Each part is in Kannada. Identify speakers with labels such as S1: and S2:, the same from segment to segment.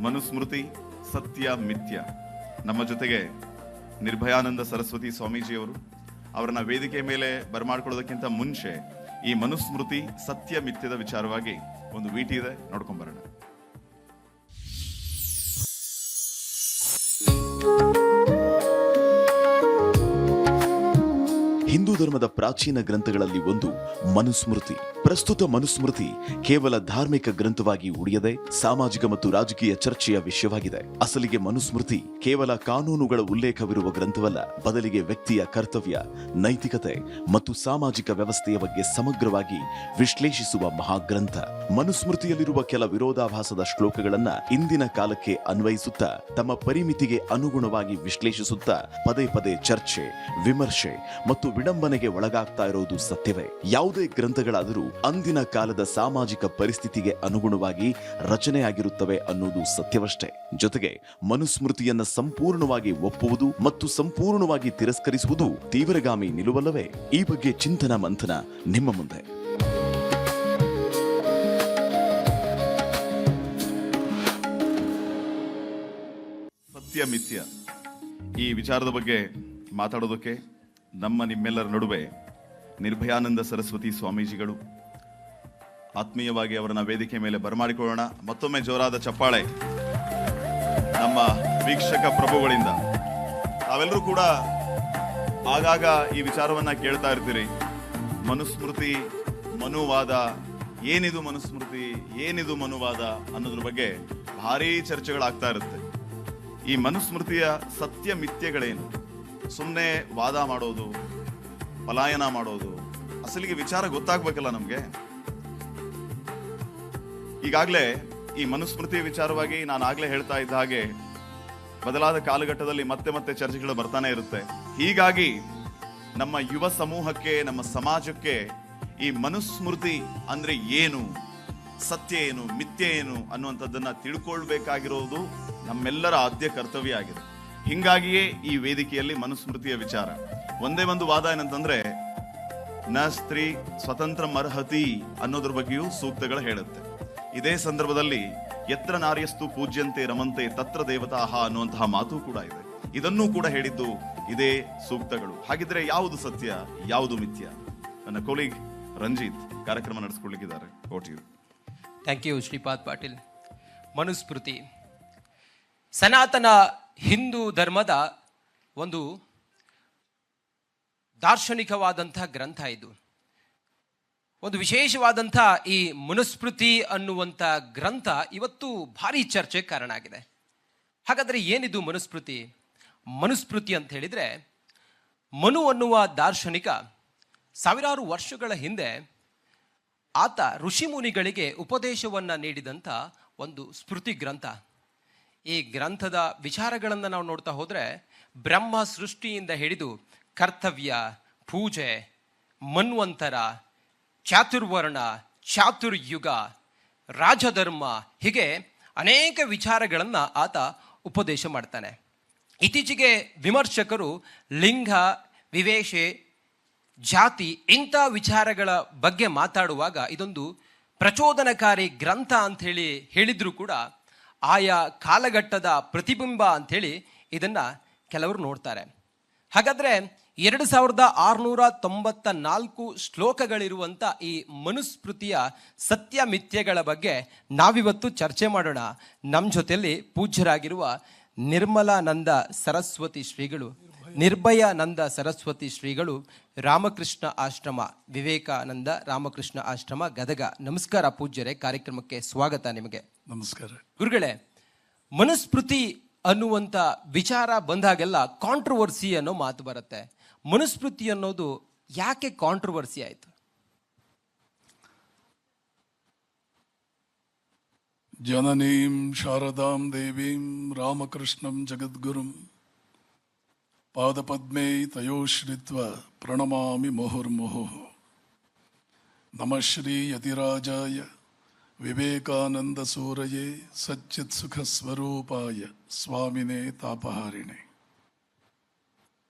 S1: ಮನುಸ್ಮೃತಿ ಸತ್ಯ ಮಿಥ್ಯ. ನಮ್ಮ ಜೊತೆಗೆ ನಿರ್ಭಯಾನಂದ ಸರಸ್ವತಿ ಸ್ವಾಮೀಜಿಯವರು. ಅವರನ್ನ ವೇದಿಕೆ ಮೇಲೆ ಬರಮಾಡ್ಕೊಳ್ಳೋದಕ್ಕಿಂತ ಮುಂಚೆ ಈ ಮನುಸ್ಮೃತಿ ಸತ್ಯ ಮಿಥ್ಯದ ವಿಚಾರವಾಗಿ ಒಂದು ವಿಟಿ ಇದೆ, ನೋಡ್ಕೊಂಡ್ಬರೋಣ.
S2: ಹಿಂದೂ ಧರ್ಮದ ಪ್ರಾಚೀನ ಗ್ರಂಥಗಳಲ್ಲಿ ಒಂದು ಮನುಸ್ಮೃತಿ. ಪ್ರಸ್ತುತ ಮನುಸ್ಮೃತಿ ಕೇವಲ ಧಾರ್ಮಿಕ ಗ್ರಂಥವಾಗಿ ಉಳಿಯದೆ ಸಾಮಾಜಿಕ ಮತ್ತು ರಾಜಕೀಯ ಚರ್ಚೆಯ ವಿಷಯವಾಗಿದೆ. ಅಸಲಿಗೆ ಮನುಸ್ಮೃತಿ ಕೇವಲ ಕಾನೂನುಗಳ ಉಲ್ಲೇಖವಿರುವ ಗ್ರಂಥವಲ್ಲ, ಬದಲಿಗೆ ವ್ಯಕ್ತಿಯ ಕರ್ತವ್ಯ, ನೈತಿಕತೆ ಮತ್ತು ಸಾಮಾಜಿಕ ವ್ಯವಸ್ಥೆಯ ಬಗ್ಗೆ ಸಮಗ್ರವಾಗಿ ವಿಶ್ಲೇಷಿಸುವ ಮಹಾಗ್ರಂಥ. ಮನುಸ್ಮೃತಿಯಲ್ಲಿರುವ ಕೆಲ ವಿರೋಧಾಭಾಸದ ಶ್ಲೋಕಗಳನ್ನ ಇಂದಿನ ಕಾಲಕ್ಕೆ ಅನ್ವಯಿಸುತ್ತಾ ತಮ್ಮ ಪರಿಮಿತಿಗೆ ಅನುಗುಣವಾಗಿ ವಿಶ್ಲೇಷಿಸುತ್ತಾ ಪದೇ ಪದೇ ಚರ್ಚೆ, ವಿಮರ್ಶೆ ಮತ್ತು ವಿಡಂಬನೆಗೆ ಒಳಗಾಗ್ತಾ ಇರೋದು ಸತ್ಯವೇ. ಯಾವುದೇ ಗ್ರಂಥಗಳಾದರೂ ಅಂದಿನ ಕಾಲದ ಸಾಮಾಜಿಕ ಪರಿಸ್ಥಿತಿಗೆ ಅನುಗುಣವಾಗಿ ರಚನೆಯಾಗಿರುತ್ತವೆ ಅನ್ನೋದು ಸತ್ಯವಷ್ಟೇ. ಜೊತೆಗೆ ಮನುಸ್ಮೃತಿಯನ್ನ ಸಂಪೂರ್ಣವಾಗಿ ಒಪ್ಪುವುದು ಮತ್ತು ಸಂಪೂರ್ಣವಾಗಿ ತಿರಸ್ಕರಿಸುವುದು ತೀವ್ರಗಾಮಿ ನಿಲುವಲ್ಲವೇ? ಈ ಬಗ್ಗೆ ಚಿಂತನ ಮಂಥನ ನಿಮ್ಮ ಮುಂದೆ.
S1: ಸತ್ಯ ಮಿಥ್ಯ ಈ ವಿಚಾರದ ಬಗ್ಗೆ ಮಾತಾಡೋದಕ್ಕೆ ನಿಮ್ಮೆಲ್ಲರ ನಡುವೆ ನಿರ್ಭಯಾನಂದ ಸರಸ್ವತಿ ಸ್ವಾಮೀಜಿಗಳು. ಆತ್ಮೀಯವಾಗಿ ಅವರನ್ನ ವೇದಿಕೆ ಮೇಲೆ ಬರಮಾಡಿಕೊಳ್ಳೋಣ. ಮತ್ತೊಮ್ಮೆ ಜೋರಾದ ಚಪ್ಪಾಳೆ ನಮ್ಮ ವೀಕ್ಷಕ ಪ್ರಭುಗಳಿಂದ. ತಾವೆಲ್ಲರೂ ಕೂಡ ಆಗಾಗ ಈ ವಿಚಾರವನ್ನ ಕೇಳ್ತಾ ಇರ್ತೀರಿ. ಮನುಸ್ಮೃತಿ, ಮನುವಾದ, ಏನಿದು ಮನುಸ್ಮೃತಿ, ಏನಿದು ಮನುವಾದ ಅನ್ನೋದ್ರ ಬಗ್ಗೆ ಭಾರೀ ಚರ್ಚೆಗಳಾಗ್ತಾ ಇರುತ್ತೆ. ಈ ಮನುಸ್ಮೃತಿಯ ಸತ್ಯ ಮಿಥ್ಯಗಳೇನು? ಸುಮ್ಮನೆ ವಾದ ಮಾಡೋದು, ಪಲಾಯನ ಮಾಡೋದು, ಅಸಲಿಗೆ ವಿಚಾರ ಗೊತ್ತಾಗ್ಬೇಕಲ್ಲ ನಮ್ಗೆ. ಈಗಾಗಲೇ ಈ ಮನುಸ್ಮೃತಿ ವಿಚಾರವಾಗಿ ನಾನು ಆಗ್ಲೇ ಹೇಳ್ತಾ ಇದ್ದ ಹಾಗೆ ಬದಲಾದ ಕಾಲಘಟ್ಟದಲ್ಲಿ ಮತ್ತೆ ಮತ್ತೆ ಚರ್ಚೆಗಳು ಬರ್ತಾನೆ ಇರುತ್ತೆ. ಹೀಗಾಗಿ ನಮ್ಮ ಯುವ ಸಮೂಹಕ್ಕೆ, ನಮ್ಮ ಸಮಾಜಕ್ಕೆ ಈ ಮನುಸ್ಮೃತಿ ಅಂದ್ರೆ ಏನು, ಸತ್ಯ ಏನು, ಮಿಥ್ಯ ಏನು ಅನ್ನುವಂಥದ್ದನ್ನ ತಿಳ್ಕೊಳ್ಬೇಕಾಗಿರೋದು ನಮ್ಮೆಲ್ಲರ ಆದ್ಯ ಕರ್ತವ್ಯ ಆಗಿದೆ. ಹಿಂಗಾಗಿಯೇ ಈ ವೇದಿಕೆಯಲ್ಲಿ ಮನುಸ್ಮೃತಿಯ ವಿಚಾರ. ಒಂದೇ ಒಂದು ವಾದ ಏನಂತಂದ್ರೆ, ನ ಸ್ತ್ರೀ ಸ್ವತಂತ್ರ ಮರ್ಹತಿ ಅನ್ನೋದ್ರ ಬಗ್ಗೆಯೂ ಸೂಕ್ತಗಳು ಹೇಳುತ್ತೆ. ಇದೇ ಸಂದರ್ಭದಲ್ಲಿ ಯತ್ರ ನಾರ್ಯಸ್ತು ಪೂಜ್ಯಂತೆ ರಮಂತೆ ತತ್ರ ದೇವತಾಹ ಅನ್ನುವಂತಹ ಮಾತು ಕೂಡ ಇದೆ. ಇದನ್ನೂ ಕೂಡ ಹೇಳಿದ್ದು ಇದೇ ಸೂಕ್ತಗಳು. ಹಾಗಿದ್ರೆ ಯಾವುದು ಸತ್ಯ, ಯಾವುದು ಮಿಥ್ಯ? ನನ್ನ ಕೊಲೀಗ್ ರಂಜಿತ್ ಕಾರ್ಯಕ್ರಮ ನಡೆಸಿಕೊಳ್ಳಿಕ್ಕಿದ್ದಾರೆ. ಓಟಿಯು.
S3: Thank you Shripad Patil. ಮನುಸ್ಮೃತಿ ಸನಾತನ ಹಿಂದೂ ಧರ್ಮದ ಒಂದು ದಾರ್ಶನಿಕವಾದಂತಹ ಗ್ರಂಥ. ಇದು ಒಂದು ವಿಶೇಷವಾದಂಥ ಈ ಮನುಸ್ಮೃತಿ ಅನ್ನುವಂಥ ಗ್ರಂಥ ಇವತ್ತು ಭಾರಿ ಚರ್ಚೆಗೆ ಕಾರಣ ಆಗಿದೆ. ಹಾಗಾದರೆ ಏನಿದು ಮನುಸ್ಮೃತಿ? ಮನುಸ್ಮೃತಿ ಅಂತ ಹೇಳಿದರೆ, ಮನು ಅನ್ನುವ ದಾರ್ಶನಿಕ ಸಾವಿರಾರು ವರ್ಷಗಳ ಹಿಂದೆ ಆತ ಋಷಿಮುನಿಗಳಿಗೆ ಉಪದೇಶವನ್ನು ನೀಡಿದಂಥ ಒಂದು ಸ್ಮೃತಿ ಗ್ರಂಥ. ಈ ಗ್ರಂಥದ ವಿಚಾರಗಳನ್ನು ನಾವು ನೋಡ್ತಾ ಹೋದರೆ ಬ್ರಹ್ಮ ಸೃಷ್ಟಿಯಿಂದ ಹಿಡಿದು ಕರ್ತವ್ಯ, ಪೂಜೆ, ಮನ್ವಂತರ, ಚಾತುರ್ವರ್ಣ, ಚಾತುರ್ಯುಗ, ರಾಜಧರ್ಮ, ಹೀಗೆ ಅನೇಕ ವಿಚಾರಗಳನ್ನು ಆತ ಉಪದೇಶ ಮಾಡ್ತಾನೆ. ಇತ್ತೀಚೆಗೆ ವಿಮರ್ಶಕರು ಲಿಂಗ, ವಿವೇಶೆ, ಜಾತಿ ಇಂಥ ವಿಚಾರಗಳ ಬಗ್ಗೆ ಮಾತಾಡುವಾಗ ಇದೊಂದು ಪ್ರಚೋದನಕಾರಿ ಗ್ರಂಥ ಅಂಥೇಳಿ ಹೇಳಿದ್ರು ಕೂಡ ಆಯಾ ಕಾಲಘಟ್ಟದ ಪ್ರತಿಬಿಂಬ ಅಂಥೇಳಿ ಇದನ್ನು ಕೆಲವರು ನೋಡ್ತಾರೆ. ಹಾಗಾದರೆ 2694 ಶ್ಲೋಕಗಳಿರುವಂಥ ಈ ಮನುಸ್ಮೃತಿಯ ಸತ್ಯ ಮಿಥ್ಯಗಳ ಬಗ್ಗೆ ನಾವಿವತ್ತು ಚರ್ಚೆ ಮಾಡೋಣ. ನಮ್ಮ ಜೊತೆಯಲ್ಲಿ ಪೂಜ್ಯರಾಗಿರುವ ನಿರ್ಮಲಾನಂದ ಸರಸ್ವತಿ ಶ್ರೀಗಳು, ನಿರ್ಭಯಾನಂದ ಸರಸ್ವತಿ ಶ್ರೀಗಳು, ರಾಮಕೃಷ್ಣ ಆಶ್ರಮ, ವಿವೇಕಾನಂದ ರಾಮಕೃಷ್ಣ ಆಶ್ರಮ, ಗದಗ. ನಮಸ್ಕಾರ ಪೂಜ್ಯರೇ, ಕಾರ್ಯಕ್ರಮಕ್ಕೆ ಸ್ವಾಗತ ನಿಮಗೆ.
S4: ನಮಸ್ಕಾರ
S3: ಗುರುಗಳೇ. ಮನುಸ್ಮೃತಿ ಅನ್ನುವಂಥ ವಿಚಾರ ಬಂದಾಗೆಲ್ಲ ಕಾಂಟ್ರವರ್ಸಿ ಅನ್ನೋ ಮಾತು ಬರುತ್ತೆ. ಮನುಸ್ಮೃತಿ ಅನ್ನೋದು ಯಾಕೆ ಕಾಂಟ್ರವರ್ಸಿ ಆಯಿತು?
S4: ಜನನೀಂ ಶಾರದಾಂ ದೇವೀಂ ರಾಮಕೃಷ್ಣಂ ಜಗದ್ಗುರುಂ ಪಾದಪದ್ಮೇ ತಯೋಶ್ರಿತ್ವ ಪ್ರಣಮಾಮಿ ಮುಹುರ್ಮುಹುಃ. ನಮಃ ಶ್ರೀ ಯತಿರಾಜಾಯ ವಿವೇಕಾನಂದ ಸೂರಯೇ ಸಚ್ಚಿತ್ ಸುಖ ಸ್ವರೂಪಾಯ ಸ್ವಾಮಿನೇ ತಾಪಹಾರಿಣೆ.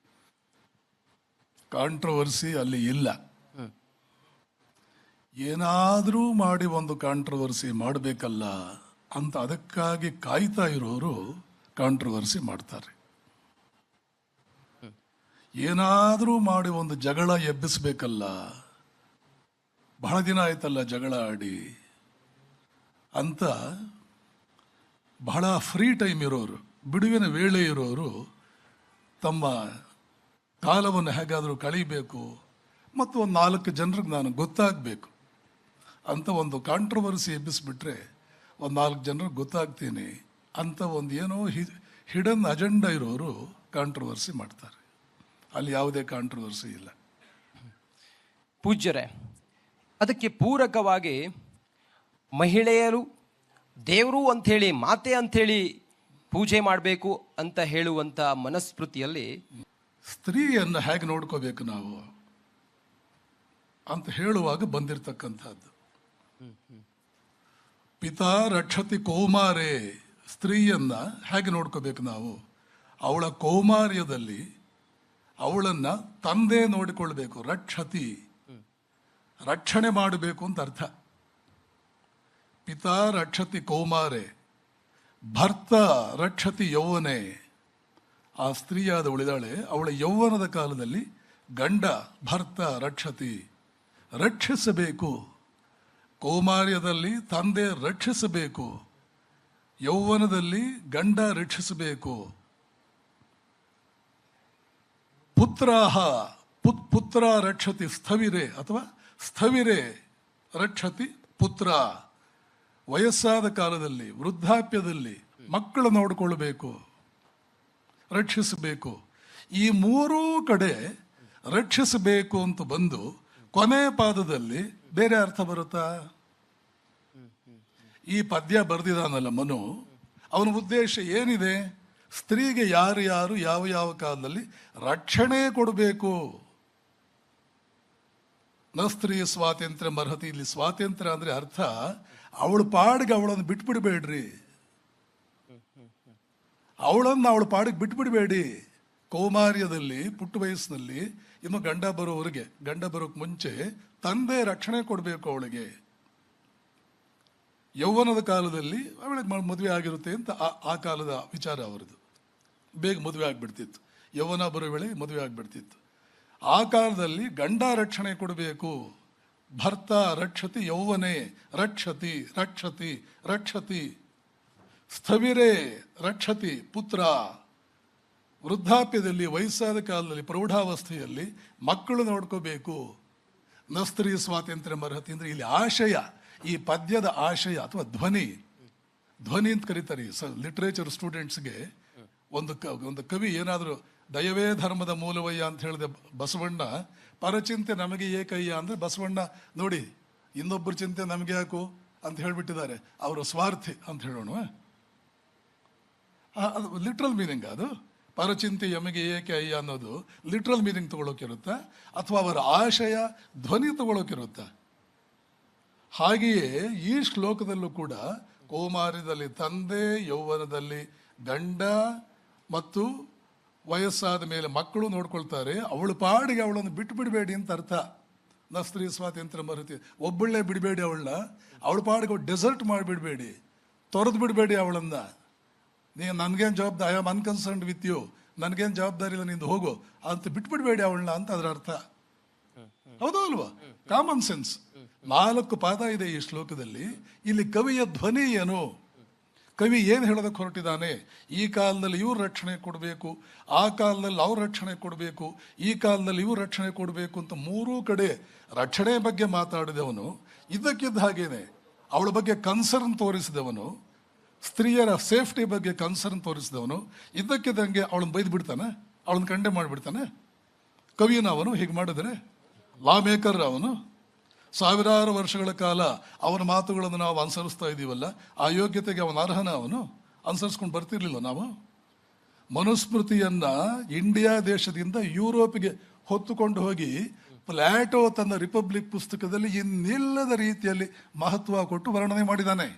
S4: ಕಾಂಟ್ರವರ್ಸಿ ಅಲ್ಲಿ ಇಲ್ಲ. ಏನಾದರೂ ಮಾಡಿ ಒಂದು ಕಾಂಟ್ರವರ್ಸಿ ಮಾಡಬೇಕಲ್ಲ ಅಂತ ಅದಕ್ಕಾಗಿ ಕಾಯ್ತಾ ಇರೋರು ಕಾಂಟ್ರವರ್ಸಿ ಮಾಡ್ತಾರೆ. ಏನಾದರೂ ಮಾಡಿ ಒಂದು ಜಗಳ ಎಬ್ಬಿಸ್ಬೇಕಲ್ಲ, ಬಹಳ ದಿನ ಆಯ್ತಲ್ಲ ಜಗಳ ಆಡಿ ಅಂತ ಬಹಳ ಫ್ರೀ ಟೈಮ್ ಇರೋರು, ಬಿಡುವಿನ ವೇಳೆ ಇರೋರು ತಮ್ಮ ಕಾಲವನ್ನು ಹೇಗಾದರೂ ಕಳೀಬೇಕು ಮತ್ತು ಒಂದು 4 ಜನರಿಗೆ ನಾನು ಗೊತ್ತಾಗಬೇಕು ಅಂತ ಒಂದು ಕಾಂಟ್ರವರ್ಸಿ ಎಬ್ಬಿಸ್ಬಿಟ್ರೆ ಒಂದು 4 ಜನರಿಗೆ ಗೊತ್ತಾಗ್ತೀನಿ ಅಂತ ಒಂದು ಏನೋ ಹಿಡನ್ ಅಜೆಂಡಾ ಇರೋರು ಕಾಂಟ್ರವರ್ಸಿ ಮಾಡ್ತಾರೆ. ಅಲ್ಲಿ ಯಾವುದೇ ಕಾಂಟ್ರವರ್ಸಿ ಇಲ್ಲ.
S3: ಪೂಜ್ಯರೇ, ಅದಕ್ಕೆ ಪೂರಕವಾಗಿ ಮಹಿಳೆಯರು ದೇವರು ಅಂಥೇಳಿ, ಮಾತೆ ಅಂಥೇಳಿ ಪೂಜೆ ಮಾಡಬೇಕು ಅಂತ ಹೇಳುವಂಥ ಮನಸ್ಮೃತಿಯಲ್ಲಿ
S4: ಸ್ತ್ರೀಯನ್ನು ಹೇಗೆ ನೋಡ್ಕೋಬೇಕು ನಾವು ಅಂತ ಹೇಳುವಾಗ ಬಂದಿರತಕ್ಕಂಥದ್ದು. ಪಿತಾ ರಕ್ಷತಿ ಕೌಮಾರೇ, ಸ್ತ್ರೀಯನ್ನ ಹೇಗೆ ನೋಡ್ಕೋಬೇಕು ನಾವು? ಅವಳ ಕೌಮಾರ್ಯದಲ್ಲಿ ಅವಳನ್ನ ತಂದೆ ನೋಡಿಕೊಳ್ಬೇಕು. ರಕ್ಷತಿ, ರಕ್ಷಣೆ ಮಾಡಬೇಕು ಅಂತ ಅರ್ಥ. ಪಿತಾ ರಕ್ಷತಿ ಕೌಮಾರೇ, ಭರ್ತ ರಕ್ಷತಿ ಯೌವನೆ. ಆ ಸ್ತ್ರೀಯಾದ ಉಳಿದಾಳೆ, ಅವಳ ಯೌವನದ ಕಾಲದಲ್ಲಿ ಗಂಡ ಭರ್ತ ರಕ್ಷತಿ, ರಕ್ಷಿಸಬೇಕು. ಕೌಮಾರ್ಯದಲ್ಲಿ ತಂದೆ ರಕ್ಷಿಸಬೇಕು, ಯೌವನದಲ್ಲಿ ಗಂಡ ರಕ್ಷಿಸಬೇಕು. ಪುತ್ರಾಹ, ಪುತ್ರ ರಕ್ಷತಿ ಸ್ಥವಿರೆ ಅಥವಾ ಸ್ಥವಿರೆ ರಕ್ಷತಿ ಪುತ್ರ. ವಯಸ್ಸಾದ ಕಾಲದಲ್ಲಿ, ವೃದ್ಧಾಪ್ಯದಲ್ಲಿ ಮಕ್ಕಳು ನೋಡಿಕೊಳ್ಬೇಕು, ರಕ್ಷಿಸಬೇಕು. ಈ 3 ಕಡೆ ರಕ್ಷಿಸಬೇಕು ಅಂತ ಬಂದು ಕೊನೆ ಪಾದದಲ್ಲಿ ಬೇರೆ ಅರ್ಥ ಬರುತ್ತಾ? ಈ ಪದ್ಯ ಬರೆದಿದ್ದಾನಲ್ಲ ಮನು, ಅವನ ಉದ್ದೇಶ ಏನಿದೆ? ಸ್ತ್ರೀಗೆ ಯಾರು ಯಾರು ಯಾವ ಯಾವ ಕಾಲದಲ್ಲಿ ರಕ್ಷಣೆ ಕೊಡಬೇಕು. ನ ಸ್ತ್ರೀ ಸ್ವಾತಂತ್ರ್ಯ ಮರ್ಹತಿ. ಇಲ್ಲಿ ಸ್ವಾತಂತ್ರ್ಯ ಅಂದ್ರೆ ಅರ್ಥ ಅವಳ ಪಾಡಿಗೆ ಅವಳನ್ನು ಬಿಟ್ಬಿಡ್ಬೇಡ್ರಿ, ಅವಳ ಪಾಡಿಗೆ ಬಿಟ್ಬಿಡ್ಬೇಡಿ. ಕೌಮಾರ್ಯದಲ್ಲಿ, ಪುಟ್ಟ ವಯಸ್ಸಿನಲ್ಲಿ, ಇನ್ನು ಗಂಡ ಬರೋವರೆಗೆ, ಗಂಡ ಬರೋಕ್ ಮುಂಚೆ ತಂದೆ ರಕ್ಷಣೆ ಕೊಡಬೇಕು ಅವಳಿಗೆ. ಯೌವನದ ಕಾಲದಲ್ಲಿ ಅವಳಿಗೆ ಮದುವೆ ಆಗಿರುತ್ತೆ ಅಂತ ಆ ಕಾಲದ ವಿಚಾರ ಅವರದು. ಬೇಗ ಮದುವೆ ಆಗ್ಬಿಡ್ತಿತ್ತು, ಯೌವನ ಬರೋ ವೇಳೆ ಮದುವೆ ಆಗ್ಬಿಡ್ತಿತ್ತು. ಆ ಕಾಲದಲ್ಲಿ ಗಂಡ ರಕ್ಷಣೆ ಕೊಡಬೇಕು. ಭರ್ತ ರಕ್ಷತಿ ಯೌವನೆ, ರಕ್ಷತಿ ರಕ್ಷತಿ ರಕ್ಷತಿ. ಸ್ಥವಿರೇ ರಕ್ಷತಿ ಪುತ್ರ. ವೃದ್ಧಾಪ್ಯದಲ್ಲಿ, ವಯಸ್ಸಾದ ಕಾಲದಲ್ಲಿ, ಪ್ರೌಢಾವಸ್ಥೆಯಲ್ಲಿ ಮಕ್ಕಳು ನೋಡ್ಕೋಬೇಕು. ನ ಸ್ತ್ರೀ ಸ್ವಾತಂತ್ರ್ಯ ಮರ್ಹತಿ ಅಂದ್ರೆ ಇಲ್ಲಿ ಆಶಯ, ಈ ಪದ್ಯದ ಆಶಯ ಅಥವಾ ಧ್ವನಿ ಅಂತ ಕರೀತಾರೆ. ಲಿಟ್ರೇಚರ್ ಸ್ಟೂಡೆಂಟ್ಸ್ಗೆ ಒಂದು ಕವಿ ಏನಾದರೂ ದಯವೇ ಧರ್ಮದ ಮೂಲವಯ್ಯ ಅಂತ ಹೇಳಿದೆ ಬಸವಣ್ಣ, ಪರಚಿಂತೆ ನಮಗೆ ಏಕಯ್ಯ ಅಂದ್ರೆ ಬಸವಣ್ಣ ನೋಡಿ ಇನ್ನೊಬ್ಬರ ಚಿಂತೆ ನಮಗೆ ಯಾಕು ಅಂತ ಹೇಳ್ಬಿಟ್ಟಿದ್ದಾರೆ, ಅವರು ಸ್ವಾರ್ಥಿ ಅಂತ ಹೇಳೋಣ. ಅದು ಲಿಟ್ರಲ್ ಮೀನಿಂಗ್. ಅದು ಪರಚಿಂತೆ ಯಮಗೆ ಏಕೆ ಅಯ್ಯ ಅನ್ನೋದು ಲಿಟ್ರಲ್ ಮೀನಿಂಗ್ ತಗೊಳ್ಳೋಕಿರುತ್ತಾ ಅಥವಾ ಅವರ ಆಶಯ ಧ್ವನಿ ತಗೊಳ್ಳೋಕಿರುತ್ತಾ? ಹಾಗೆಯೇ ಈ ಶ್ಲೋಕದಲ್ಲೂ ಕೂಡ ಕೌಮಾರ್ಯದಲ್ಲಿ ತಂದೆ, ಯೌವನದಲ್ಲಿ ಗಂಡ ಮತ್ತು ವಯಸ್ಸಾದ ಮೇಲೆ ಮಕ್ಕಳು ನೋಡ್ಕೊಳ್ತಾರೆ. ಅವಳ ಪಾಡಿಗೆ ಅವಳನ್ನು ಬಿಟ್ಟು ಬಿಡಬೇಡಿ ಅಂತ ಅರ್ಥ. ನ ಸ್ತ್ರೀ ಸ್ವಾತಂತ್ರ್ಯ ಮರ್ಹತಿ, ಒಬ್ಬಳೇ ಬಿಡಬೇಡಿ ಅವಳನ್ನ, ಅವಳ ಪಾಡಿಗೆ ಡೆಸರ್ಟ್ ಮಾಡಿಬಿಡಬೇಡಿ, ತೊರೆದು ಬಿಡಬೇಡಿ ಅವಳನ್ನ. ನೀನು ನನಗೇನು ಜವಾಬ್ದಾರಿ, ಐ ಆಮ್ ಅನ್ಕನ್ಸರ್ನ್ಡ್ ವಿತ್ ಯು, ನನಗೇನು ಜವಾಬ್ದಾರಿ ಇಲ್ಲ, ನಿಂದು ಹೋಗು ಅಂತ ಬಿಟ್ಬಿಡ್ಬೇಡಿ ಅವಳನ್ನ ಅಂತ ಅದರ ಅರ್ಥ. ಹೌದಾ ಅಲ್ವಾ? Common sense. 4 ಪಾದ ಇದೆ ಈ ಶ್ಲೋಕದಲ್ಲಿ. ಇಲ್ಲಿ ಕವಿಯ ಧ್ವನಿ ಏನು? ಕವಿ ಏನು ಹೇಳೋದಕ್ಕೆ ಹೊರಟಿದ್ದಾನೆ? ಈ ಕಾಲದಲ್ಲಿ ಇವ್ರು ರಕ್ಷಣೆ ಕೊಡಬೇಕು, ಆ ಕಾಲದಲ್ಲಿ ಅವ್ರು ರಕ್ಷಣೆ ಕೊಡಬೇಕು, ಈ ಕಾಲದಲ್ಲಿ ಇವ್ರು ರಕ್ಷಣೆ ಕೊಡಬೇಕು ಅಂತ 3 ಕಡೆ ರಕ್ಷಣೆ ಬಗ್ಗೆ ಮಾತಾಡಿದವನು. ಇದ್ದಕ್ಕಿದ್ದ ಹಾಗೇನೆ ಅವಳ ಬಗ್ಗೆ ಕನ್ಸರ್ನ್ ತೋರಿಸಿದವನು, ಸ್ತ್ರೀಯರ ಸೇಫ್ಟಿ ಬಗ್ಗೆ ಕನ್ಸರ್ನ್ ತೋರಿಸಿದವನು. ಇದ್ದಕ್ಕಿದ್ದಂಗೆ ಅವಳನ್ನ ಬೈದು ಬಿಡ್ತಾನೆ, ಅವಳನ್ನ ಕಂಡೆ ಮಾಡಿಬಿಡ್ತಾನೆ. ಕವಿನ ಅವನು ಹೀಗೆ ಮಾಡಿದ್ರೆ ಲಾ ಮೇಕರ್ ಅವನು. ಸಾವಿರಾರು ವರ್ಷಗಳ ಕಾಲ ಅವನ ಮಾತುಗಳನ್ನು ನಾವು ಅನುಸರಿಸ್ತಾ ಇದ್ದೀವಲ್ಲ, ಆ ಯೋಗ್ಯತೆಗೆ ಅವನ ಅರ್ಹನ? ಅವನು ಅನುಸರಿಸ್ಕೊಂಡು ಬರ್ತಿರ್ಲಿಲ್ಲ ನಾವು. ಮನುಸ್ಮೃತಿಯನ್ನ ಇಂಡಿಯಾ ದೇಶದಿಂದ ಯುರೋಪಿಗೆ ಹೊತ್ತುಕೊಂಡು ಹೋಗಿ ಪ್ಲಾಟೋ ತನ್ನ ರಿಪಬ್ಲಿಕ್ ಪುಸ್ತಕದಲ್ಲಿ ಇನ್ನಿಲ್ಲದ ರೀತಿಯಲ್ಲಿ ಮಹತ್ವ ಕೊಟ್ಟು ವರ್ಣನೆ ಮಾಡಿದ್ದಾನೆ.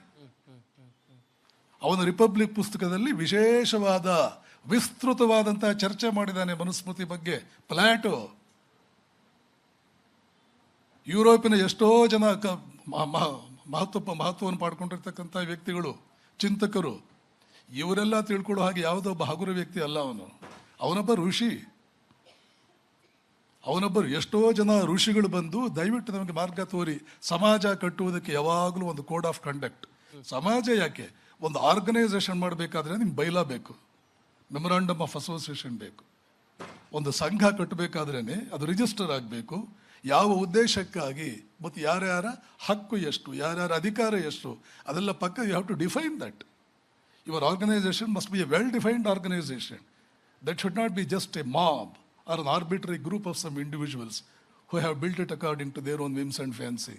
S4: ಅವನ ರಿಪಬ್ಲಿಕ್ ಪುಸ್ತಕದಲ್ಲಿ ವಿಶೇಷವಾದ ವಿಸ್ತೃತವಾದಂತಹ ಚರ್ಚೆ ಮಾಡಿದ್ದಾನೆ ಮನುಸ್ಮೃತಿ ಬಗ್ಗೆ ಪ್ಲಾಟೋ. ಯುರೋಪಿನ ಎಷ್ಟೋ ಜನ ಮಹತ್ವವನ್ನು ಪಡ್ಕೊಂಡಿರ್ತಕ್ಕಂಥ ವ್ಯಕ್ತಿಗಳು ಚಿಂತಕರು, ಇವರೆಲ್ಲ ತಿಳ್ಕೊಳ್ಳೋ ಹಾಗೆ ಯಾವುದೋ ಒಬ್ಬ ಹಗುರ ವ್ಯಕ್ತಿ ಅಲ್ಲ ಅವನೊಬ್ಬ ಋಷಿ. ಅವನೊಬ್ಬರು ಎಷ್ಟೋ ಜನ ಋಷಿಗಳು ಬಂದು ದಯವಿಟ್ಟು ನಮಗೆ ಮಾರ್ಗ ತೋರಿ. ಸಮಾಜ ಕಟ್ಟುವುದಕ್ಕೆ ಯಾವಾಗಲೂ ಒಂದು ಕೋಡ್ ಆಫ್ ಕಂಡಕ್ಟ್. ಸಮಾಜ ಯಾಕೆ, ಒಂದು ಆರ್ಗನೈಸೇಷನ್ ಮಾಡಬೇಕಾದ್ರೆ ನಿಮ್ಗೆ ಬೈಲಾ ಬೇಕು, ಮೆಮೊರಾಂಡಮ್ ಆಫ್ ಅಸೋಸಿಯೇಷನ್ ಬೇಕು. ಒಂದು ಸಂಘ ಕಟ್ಟಬೇಕಾದ್ರೇ ಅದು ರಿಜಿಸ್ಟರ್ ಆಗಬೇಕು, ಯಾವ ಉದ್ದೇಶಕ್ಕಾಗಿ ಮತ್ತು ಯಾರ್ಯಾರ ಹಕ್ಕು ಎಷ್ಟು, ಯಾರ್ಯಾರ ಅಧಿಕಾರ ಎಷ್ಟು, ಅದೆಲ್ಲ ಪಕ್ಕ you have to define that. Your organisation must be a well defined organisation. That should not be just a mob or an arbitrary group of some individuals who have built it according to their own whims and fancy.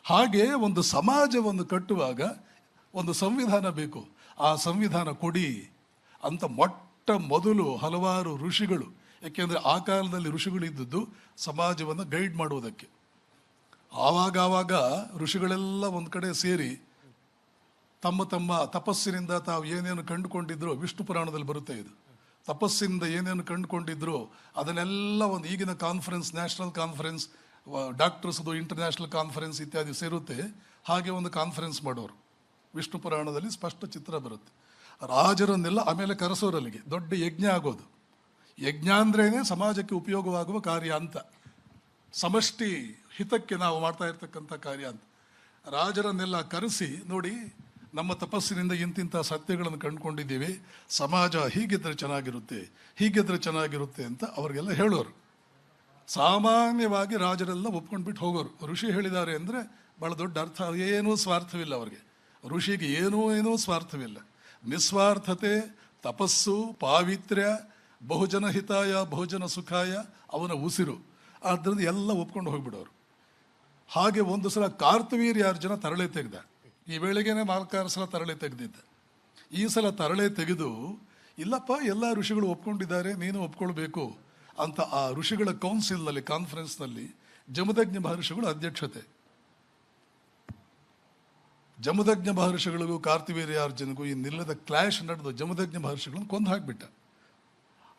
S4: ಹಾಗೆ ಒಂದು ಸಮಾಜವನ್ನು ಕಟ್ಟುವಾಗ ಒಂದು ಸಂವಿಧಾನ ಬೇಕು. ಆ ಸಂವಿಧಾನ ಕೊಡಿ ಅಂತ ಮೊಟ್ಟ ಮೊದಲು ಹಲವಾರು ಋಷಿಗಳು, ಯಾಕೆಂದರೆ ಆ ಕಾಲದಲ್ಲಿ ಋಷಿಗಳು ಇದ್ದದ್ದು ಸಮಾಜವನ್ನು ಗೈಡ್ ಮಾಡುವುದಕ್ಕೆ. ಆವಾಗ ಋಷಿಗಳೆಲ್ಲ ಒಂದು ಕಡೆ ಸೇರಿ ತಮ್ಮ ತಮ್ಮ ತಪಸ್ಸಿನಿಂದ ತಾವು ಏನೇನು ಕಂಡುಕೊಂಡಿದ್ರು, ವಿಷ್ಣು ಪುರಾಣದಲ್ಲಿ ಬರುತ್ತೆ ಇದು, ತಪಸ್ಸಿನಿಂದ ಏನೇನು ಕಂಡುಕೊಂಡಿದ್ರು ಅದನ್ನೆಲ್ಲ ಒಂದು ಈಗಿನ ಕಾನ್ಫರೆನ್ಸ್, ನ್ಯಾಷನಲ್ ಕಾನ್ಫರೆನ್ಸ್, ಡಾಕ್ಟರ್ಸ್ದು ಇಂಟರ್ನ್ಯಾಷನಲ್ ಕಾನ್ಫರೆನ್ಸ್ ಇತ್ಯಾದಿ ಸೇರುತ್ತೆ. ಹಾಗೆ ಒಂದು ಕಾನ್ಫರೆನ್ಸ್ ಮಾಡೋರು. ವಿಷ್ಣು ಪುರಾಣದಲ್ಲಿ ಸ್ಪಷ್ಟ ಚಿತ್ರ ಬರುತ್ತೆ. ರಾಜರನ್ನೆಲ್ಲ ಆಮೇಲೆ ಕರೆಸೋರಲ್ಲಿಗೆ ದೊಡ್ಡ ಯಜ್ಞ ಆಗೋದು. ಯಜ್ಞ ಅಂದ್ರೇನೆ ಸಮಾಜಕ್ಕೆ ಉಪಯೋಗವಾಗುವ ಕಾರ್ಯ ಅಂತ, ಸಮಷ್ಟಿ ಹಿತಕ್ಕೆ ನಾವು ಮಾಡ್ತಾ ಇರ್ತಕ್ಕಂಥ ಕಾರ್ಯ ಅಂತ. ರಾಜರನ್ನೆಲ್ಲ ಕರೆಸಿ, ನೋಡಿ ನಮ್ಮ ತಪಸ್ಸಿನಿಂದ ಇಂತಿಂಥ ಸತ್ಯಗಳನ್ನು ಕಂಡುಕೊಂಡಿದ್ದೀವಿ, ಸಮಾಜ ಹೀಗಿದ್ರೆ ಚೆನ್ನಾಗಿರುತ್ತೆ, ಹೀಗಿದ್ರೆ ಚೆನ್ನಾಗಿರುತ್ತೆ ಅಂತ ಅವ್ರಿಗೆಲ್ಲ ಹೇಳೋರು. ಸಾಮಾನ್ಯವಾಗಿ ರಾಜರೆಲ್ಲ ಒಪ್ಕೊಂಡ್ಬಿಟ್ಟು ಹೋಗೋರು. ಋಷಿ ಹೇಳಿದ್ದಾರೆ ಅಂದರೆ ಭಾಳ ದೊಡ್ಡ ಅರ್ಥ, ಏನೂ ಸ್ವಾರ್ಥವಿಲ್ಲ ಅವ್ರಿಗೆ. ಋಷಿಗೆ ಏನೂ ಸ್ವಾರ್ಥವಿಲ್ಲ. ನಿಸ್ವಾರ್ಥತೆ, ತಪಸ್ಸು, ಪಾವಿತ್ರ್ಯ, ಬಹುಜನ ಹಿತಾಯ ಬಹುಜನ ಸುಖಾಯ ಅವನ ಉಸಿರು. ಆದ್ದರಿಂದ ಎಲ್ಲ ಒಪ್ಕೊಂಡು ಹೋಗ್ಬಿಡೋರು. ಹಾಗೆ ಒಂದು ಸಲ ಕಾರ್ತವೀರ್ಯಾರ್ಜುನ ತರಳೆ ತೆಗೆದ. ಈ ವೇಳೆಗೇನೆ 4 ಸಲ ತರಳೆ ತೆಗೆದಿದ್ದ. ಈ ಸಲ ತರಳೆ ತೆಗೆದು, ಇಲ್ಲಪ್ಪ ಎಲ್ಲ ಋಷಿಗಳು ಒಪ್ಕೊಂಡಿದ್ದಾರೆ, ನೀನು ಒಪ್ಕೊಳ್ಬೇಕು ಅಂತ ಆ ಋಷಿಗಳ ಕೌನ್ಸಿಲ್ನಲ್ಲಿ, ಕಾನ್ಫರೆನ್ಸ್ನಲ್ಲಿ ಜಮದಗ್ನಿ ಮಹರ್ಷಿಗಳು ಅಧ್ಯಕ್ಷತೆ. ಜಮದಗ್ನಿ ಮಹರ್ಷಿಗಳಿಗೂ ಕಾರ್ತಿವೀರ್ಯಾರ್ಜುನಿಗೂ ಇನ್ನಿಲ್ಲದ ಕ್ಲಾಶ್ ನಡೆದು ಜಮದಗ್ನಿ ಮಹರ್ಷಿಗಳನ್ನು ಕೊಂದು ಹಾಕಿಬಿಟ್ಟ.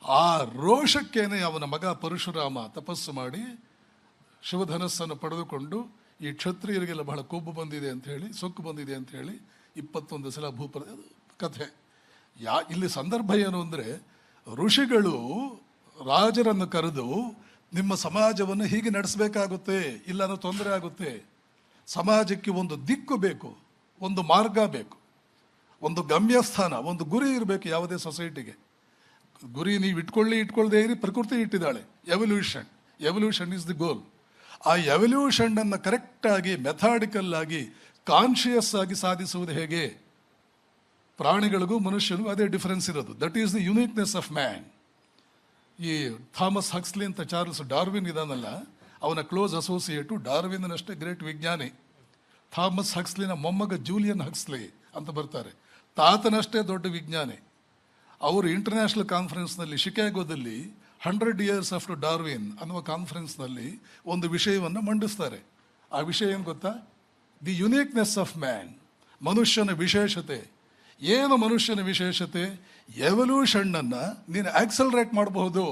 S4: ಆ ರೋಷಕ್ಕೇನೆ ಅವನ ಮಗ ಪರಶುರಾಮ ತಪಸ್ಸು ಮಾಡಿ ಶಿವಧನಸ್ಸನ್ನು ಪಡೆದುಕೊಂಡು, ಈ ಕ್ಷತ್ರಿಯರಿಗೆಲ್ಲ ಬಹಳ ಕೊಬ್ಬು ಬಂದಿದೆ ಅಂತ ಹೇಳಿ, ಸೊಕ್ಕು ಬಂದಿದೆ ಅಂತ ಹೇಳಿ 21 ಸಲ ಕಥೆ. ಇಲ್ಲಿ ಸಂದರ್ಭ ಏನು ಅಂದರೆ, ಋಷಿಗಳು ರಾಜರನ್ನು ಕರೆದು ನಿಮ್ಮ ಸಮಾಜವನ್ನು ಹೀಗೆ ನಡೆಸಬೇಕಾಗುತ್ತೆ, ಇಲ್ಲ ಅನ್ನೋ ತೊಂದರೆ ಆಗುತ್ತೆ, ಸಮಾಜಕ್ಕೆ ಒಂದು ದಿಕ್ಕು ಬೇಕು, ಒಂದು ಮಾರ್ಗ ಬೇಕು, ಒಂದು ಗಮ್ಯಸ್ಥಾನ, ಒಂದು ಗುರಿ ಇರಬೇಕು ಯಾವುದೇ ಸೊಸೈಟಿಗೆ. ಗುರಿ ನೀವು ಇಟ್ಕೊಳ್ಳದೆ ಇರಿ, ಪ್ರಕೃತಿ ಇಟ್ಟಿದ್ದಾಳೆ. Evolution is the goal. ಆ ಎವಲ್ಯೂಷನ್ನನ್ನು ಕರೆಕ್ಟಾಗಿ, ಮೆಥಾಡಿಕಲ್ ಆಗಿ, ಕಾನ್ಷಿಯಸ್ ಆಗಿ ಸಾಧಿಸುವುದು ಹೇಗೆ? ಪ್ರಾಣಿಗಳಿಗೂ ಮನುಷ್ಯನಿಗೂ ಅದೇ ಡಿಫರೆನ್ಸ್ ಇರೋದು. That is the uniqueness of man. ಈ ಥಾಮಸ್ ಹಕ್ಸ್ಲಿ ಅಂತ ಚಾರ್ಲ್ಸ್ ಡಾರ್ವಿನ್ ಇದಾನಲ್ಲ, ಅವನ ಕ್ಲೋಸ್ ಅಸೋಸಿಯೇಟು, ಡಾರ್ವಿನ್ನಷ್ಟೇ ಗ್ರೇಟ್ ವಿಜ್ಞಾನಿ. ಥಾಮಸ್ ಹಕ್ಸ್ಲಿನ ಮೊಮ್ಮಗ ಜೂಲಿಯನ್ ಹಕ್ಸ್ಲಿ ಅಂತ ಬರ್ತಾರೆ, ತಾತನಷ್ಟೇ ದೊಡ್ಡ ವಿಜ್ಞಾನಿ. ಅವರು ಇಂಟರ್ನ್ಯಾಷನಲ್ ಕಾನ್ಫರೆನ್ಸ್ನಲ್ಲಿ ಶಿಕಾಗೋದಲ್ಲಿ 100 years ಆಫ್ಟರ್ ಡಾರ್ವಿನ್ ಅನ್ನುವ ಕಾನ್ಫರೆನ್ಸ್ನಲ್ಲಿ ಒಂದು ವಿಷಯವನ್ನು ಮಂಡಿಸ್ತಾರೆ. ಆ ವಿಷಯ ಏನು ಗೊತ್ತಾ? ದಿ ಯುನೀಕ್ನೆಸ್ ಆಫ್ ಮ್ಯಾನ್, ಮನುಷ್ಯನ ವಿಶೇಷತೆ. ಏನು ಮನುಷ್ಯನ ವಿಶೇಷತೆ? ಎವಲ್ಯೂಷನ್ನನ್ನು ನೀನು ಆಕ್ಸಲರೇಟ್ ಮಾಡಬಹುದು.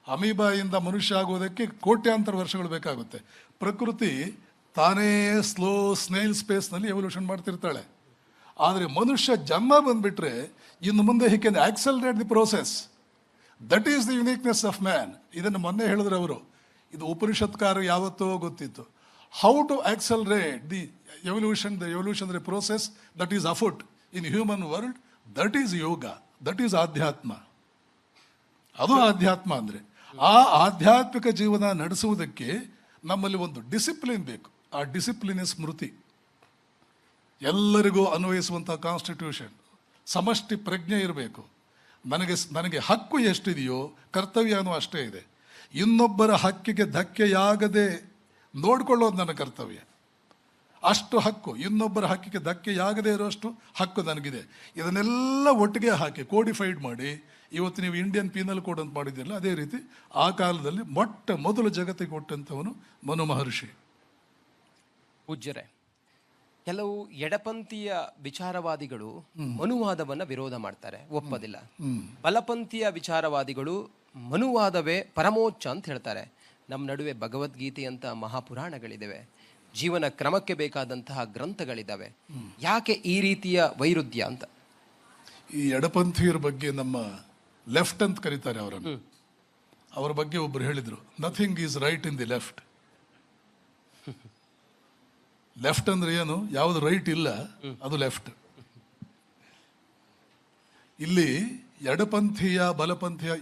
S4: ಅಮೀಬಾಯಿಂದ ಮನುಷ್ಯ ಆಗೋದಕ್ಕೆ ಕೋಟ್ಯಾಂತರ ವರ್ಷಗಳು ಬೇಕಾಗುತ್ತೆ. ಪ್ರಕೃತಿ ತಾನೇ ಸ್ಲೋ ಸ್ನೇಲ್ ಸ್ಪೇಸ್ನಲ್ಲಿ ಎವಲ್ಯೂಷನ್ ಮಾಡ್ತಿರ್ತಾಳೆ. ಆದರೆ ಮನುಷ್ಯ ಜನ್ಮ ಬಂದ್ಬಿಟ್ರೆ ಇನ್ನು ಮುಂದೆ he can accelerate the process. That is the uniqueness of man. ಇದನ್ನು ಮೊನ್ನೆ ಹೇಳಿದ್ರು ಅವರು. ಇದು ಉಪನಿಷತ್ಕಾರ ಯಾವತ್ತೋ ಗೊತ್ತಿತ್ತು. How to accelerate the evolutionary process that is afoot in human world, that is yoga, that is ಆಧ್ಯಾತ್ಮ. ಅದು ಆಧ್ಯಾತ್ಮ ಅಂದರೆ ಆ ಆಧ್ಯಾತ್ಮಿಕ ಜೀವನ ನಡೆಸುವುದಕ್ಕೆ ನಮ್ಮಲ್ಲಿ ಒಂದು ಡಿಸಿಪ್ಲಿನ್ ಬೇಕು. ಆ ಡಿಸಿಪ್ಲಿನ್ ಸ್ಮೃತಿ, ಎಲ್ಲರಿಗೂ ಅನ್ವಯಿಸುವಂಥ ಕಾನ್ಸ್ಟಿಟ್ಯೂಷನ್, ಸಮಷ್ಟಿ ಪ್ರಜ್ಞೆ ಇರಬೇಕು. ನನಗೆ ಹಕ್ಕು ಎಷ್ಟಿದೆಯೋ ಕರ್ತವ್ಯನೂ ಅಷ್ಟೇ ಇದೆ. ಇನ್ನೊಬ್ಬರ ಹಕ್ಕಿಗೆ ಧಕ್ಕೆಯಾಗದೆ ನೋಡ್ಕೊಳ್ಳೋದು ನನ್ನ ಕರ್ತವ್ಯ. ಅಷ್ಟು ಹಕ್ಕು, ಇನ್ನೊಬ್ಬರ ಹಕ್ಕಿಗೆ ಧಕ್ಕೆಯಾಗದೇ ಇರೋಷ್ಟು ಹಕ್ಕು ನನಗಿದೆ. ಇದನ್ನೆಲ್ಲ ಒಟ್ಟಿಗೆ ಹಾಕಿ ಕೋಡಿಫೈಡ್ ಮಾಡಿ ಇವತ್ತು ನೀವು ಇಂಡಿಯನ್ ಪೀನಲ್ ಕೋಡ್ ಅಂತ ಮಾಡಿದ್ದಿಲ್ಲ, ಅದೇ ರೀತಿ ಆ ಕಾಲದಲ್ಲಿ ಮೊಟ್ಟ ಮೊದಲು ಜಗತ್ತಿಗೆ ಕೊಟ್ಟಂಥವನು ಮನು ಮಹರ್ಷಿ.
S3: ಪೂಜ್ಯರೇ, ಕೆಲವು ಎಡಪಂಥೀಯ ವಿಚಾರವಾದಿಗಳು ಮನುವಾದವನ್ನ ವಿರೋಧ ಮಾಡ್ತಾರೆ, ಒಪ್ಪೋದಿಲ್ಲ. ಬಲಪಂಥೀಯ ವಿಚಾರವಾದಿಗಳು ಮನುವಾದವೇ ಪರಮೋಚ್ಚ ಅಂತ ಹೇಳ್ತಾರೆ. ನಮ್ಮ ನಡುವೆ ಭಗವದ್ಗೀತೆ ಅಂತ ಮಹಾಪುರಾಣಗಳಿದ್ದಾವೆ. ಜೀವನ ಕ್ರಮಕ್ಕೆ ಬೇಕಾದಂತಹ ಗ್ರಂಥಗಳಿದ್ದಾವೆ. ಯಾಕೆ ಈ ರೀತಿಯ ವೈರುಧ್ಯ ಅಂತ?
S4: ಈ ಎಡಪಂಥೀಯರ ಬಗ್ಗೆ ನಮ್ಮ ಲೆಫ್ಟ್ ಅಂತ ಕರೀತಾರೆ ಅವರನ್ನು. ಅವರ ಬಗ್ಗೆ ಒಬ್ರು ಹೇಳಿದ್ರು, nothing is right in the left. Left ಅಂದ್ರೆ ಏನು? ಯಾವುದು ರೈಟ್ ಇಲ್ಲ ಅದು ಲೆಫ್ಟ್. ಇಲ್ಲಿ ಎಡಪಂಥೀಯ ಬಲಪಂಥೀಯ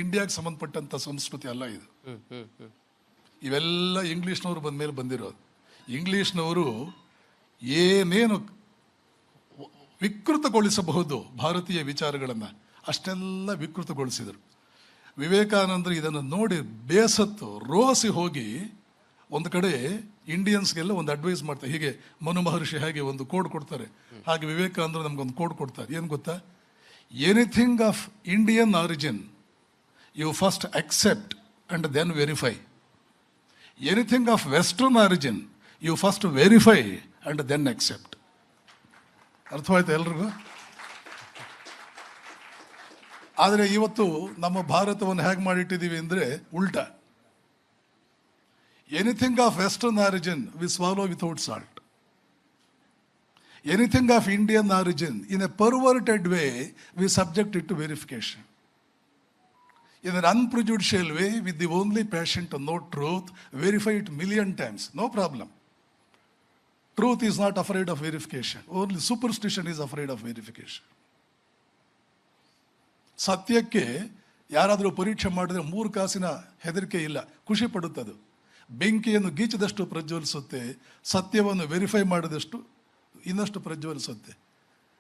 S4: ಇಂಡಿಯಾಗೆ ಸಂಬಂಧಪಟ್ಟಂತ ಸಂಸ್ಕೃತಿ ಅಲ್ಲ ಇದು. ಇವೆಲ್ಲ ಇಂಗ್ಲಿಷ್ನವರು ಬಂದ ಮೇಲೆ ಬಂದಿರೋದು. ಇಂಗ್ಲಿಷ್ನವರು ಏನೇನು ವಿಕೃತಗೊಳಿಸಬಹುದು ಭಾರತೀಯ ವಿಚಾರಗಳನ್ನು ಅಷ್ಟೆಲ್ಲ ವಿಕೃತಗೊಳಿಸಿದರು. ವಿವೇಕಾನಂದರು ಇದನ್ನು ನೋಡಿ ಬೇಸತ್ತು ರೋಸಿ ಹೋಗಿ ಒಂದು ಕಡೆ ಇಂಡಿಯನ್ಸ್ಗೆಲ್ಲ ಒಂದು ಅಡ್ವೈಸ್ ಮಾಡ್ತಾರೆ. ಹೀಗೆ ಮನು ಮಹರ್ಷಿ ಹಾಗೆ ಒಂದು ಕೋಡ್ ಕೊಡ್ತಾರೆ, ಹಾಗೆ ವಿವೇಕಾನಂದರು ನಮ್ಗೊಂದು ಕೋಡ್ ಕೊಡ್ತಾರೆ. ಏನು ಗೊತ್ತಾ? Anything of Indian origin you first accept and then verify. Anything of western origin you first verify and then accept. ಅರ್ಥವಾಯ್ತು ಎಲ್ರಿಗೂ? ಆದರೆ ಇವತ್ತು ನಮ್ಮ ಭಾರತವನ್ನು ಹೇಗೆ ಮಾಡಿಟ್ಟಿದ್ದೀವಿ ಅಂದರೆ ಉಲ್ಟಾ. Anything of western origin we swallow without salt. Anything of Indian origin, in a perverted way, we subject it to verification. In an unprejudicial way, with the only passion to know truth, verify it million times, no problem. Truth is not afraid of verification. Only superstition is afraid of verification. ಸತ್ಯಕ್ಕೆ ಯಾರಾದರೂ ಪರೀಕ್ಷೆ ಮಾಡಿದ್ರೆ 3 ಕಾಸಿನ ಹೆದರಿಕೆ ಇಲ್ಲ, ಖುಷಿ ಪಡುತ್ತದು. ಬೆಂಕಿಯನ್ನು ಗೀಚಿದಷ್ಟು ಪ್ರಜ್ವಲಿಸುತ್ತೆ, ಸತ್ಯವನ್ನು ವೆರಿಫೈ ಮಾಡಿದಷ್ಟು ಇನ್ನಷ್ಟು ಪ್ರಜ್ವಲಿಸುತ್ತೆ.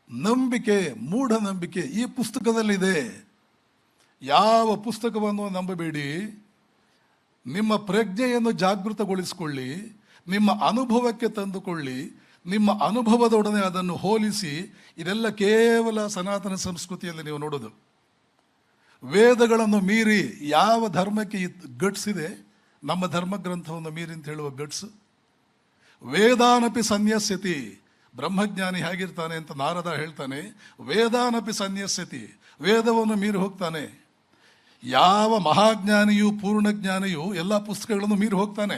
S4: ನಂಬಿಕೆ, ಮೂಢನಂಬಿಕೆ ಈ ಪುಸ್ತಕದಲ್ಲಿದೆ. ಯಾವ ಪುಸ್ತಕವನ್ನು ನಂಬಬೇಡಿ. ನಿಮ್ಮ ಪ್ರಜ್ಞೆಯನ್ನು ಜಾಗೃತಗೊಳಿಸಿಕೊಳ್ಳಿ, ನಿಮ್ಮ ಅನುಭವಕ್ಕೆ ತಂದುಕೊಳ್ಳಿ, ನಿಮ್ಮ ಅನುಭವದೊಡನೆ ಅದನ್ನು ಹೋಲಿಸಿ. ಇದೆಲ್ಲ ಕೇವಲ ಸನಾತನ ಸಂಸ್ಕೃತಿಯಲ್ಲಿ ನೀವು ನೋಡೋದು. ವೇದಗಳನ್ನು ಮೀರಿ ಯಾವ ಧರ್ಮಕ್ಕೆ ಗಟ್ಸ್ ಇದೆ? ನಮ್ಮ ಧರ್ಮ ಗ್ರಂಥವನ್ನು ಮೀರಿ ಅಂತ ಹೇಳುವ ಗಟ್ಸ್. ವೇದಾನಪಿ ಸನ್ಯಸ್ಯತಿ, ಬ್ರಹ್ಮಜ್ಞಾನಿ ಹೇಗಿರ್ತಾನೆ ಅಂತ ನಾರದ ಹೇಳ್ತಾನೆ. ವೇದಾನಪಿ ಸನ್ಯಸ್ಯತಿ, ವೇದವನ್ನು ಮೀರಿ ಹೋಗ್ತಾನೆ. ಯಾವ ಮಹಾಜ್ಞಾನಿಯು ಪೂರ್ಣಜ್ಞಾನಿಯು ಎಲ್ಲ ಪುಸ್ತಕಗಳನ್ನು ಮೀರಿ ಹೋಗ್ತಾನೆ.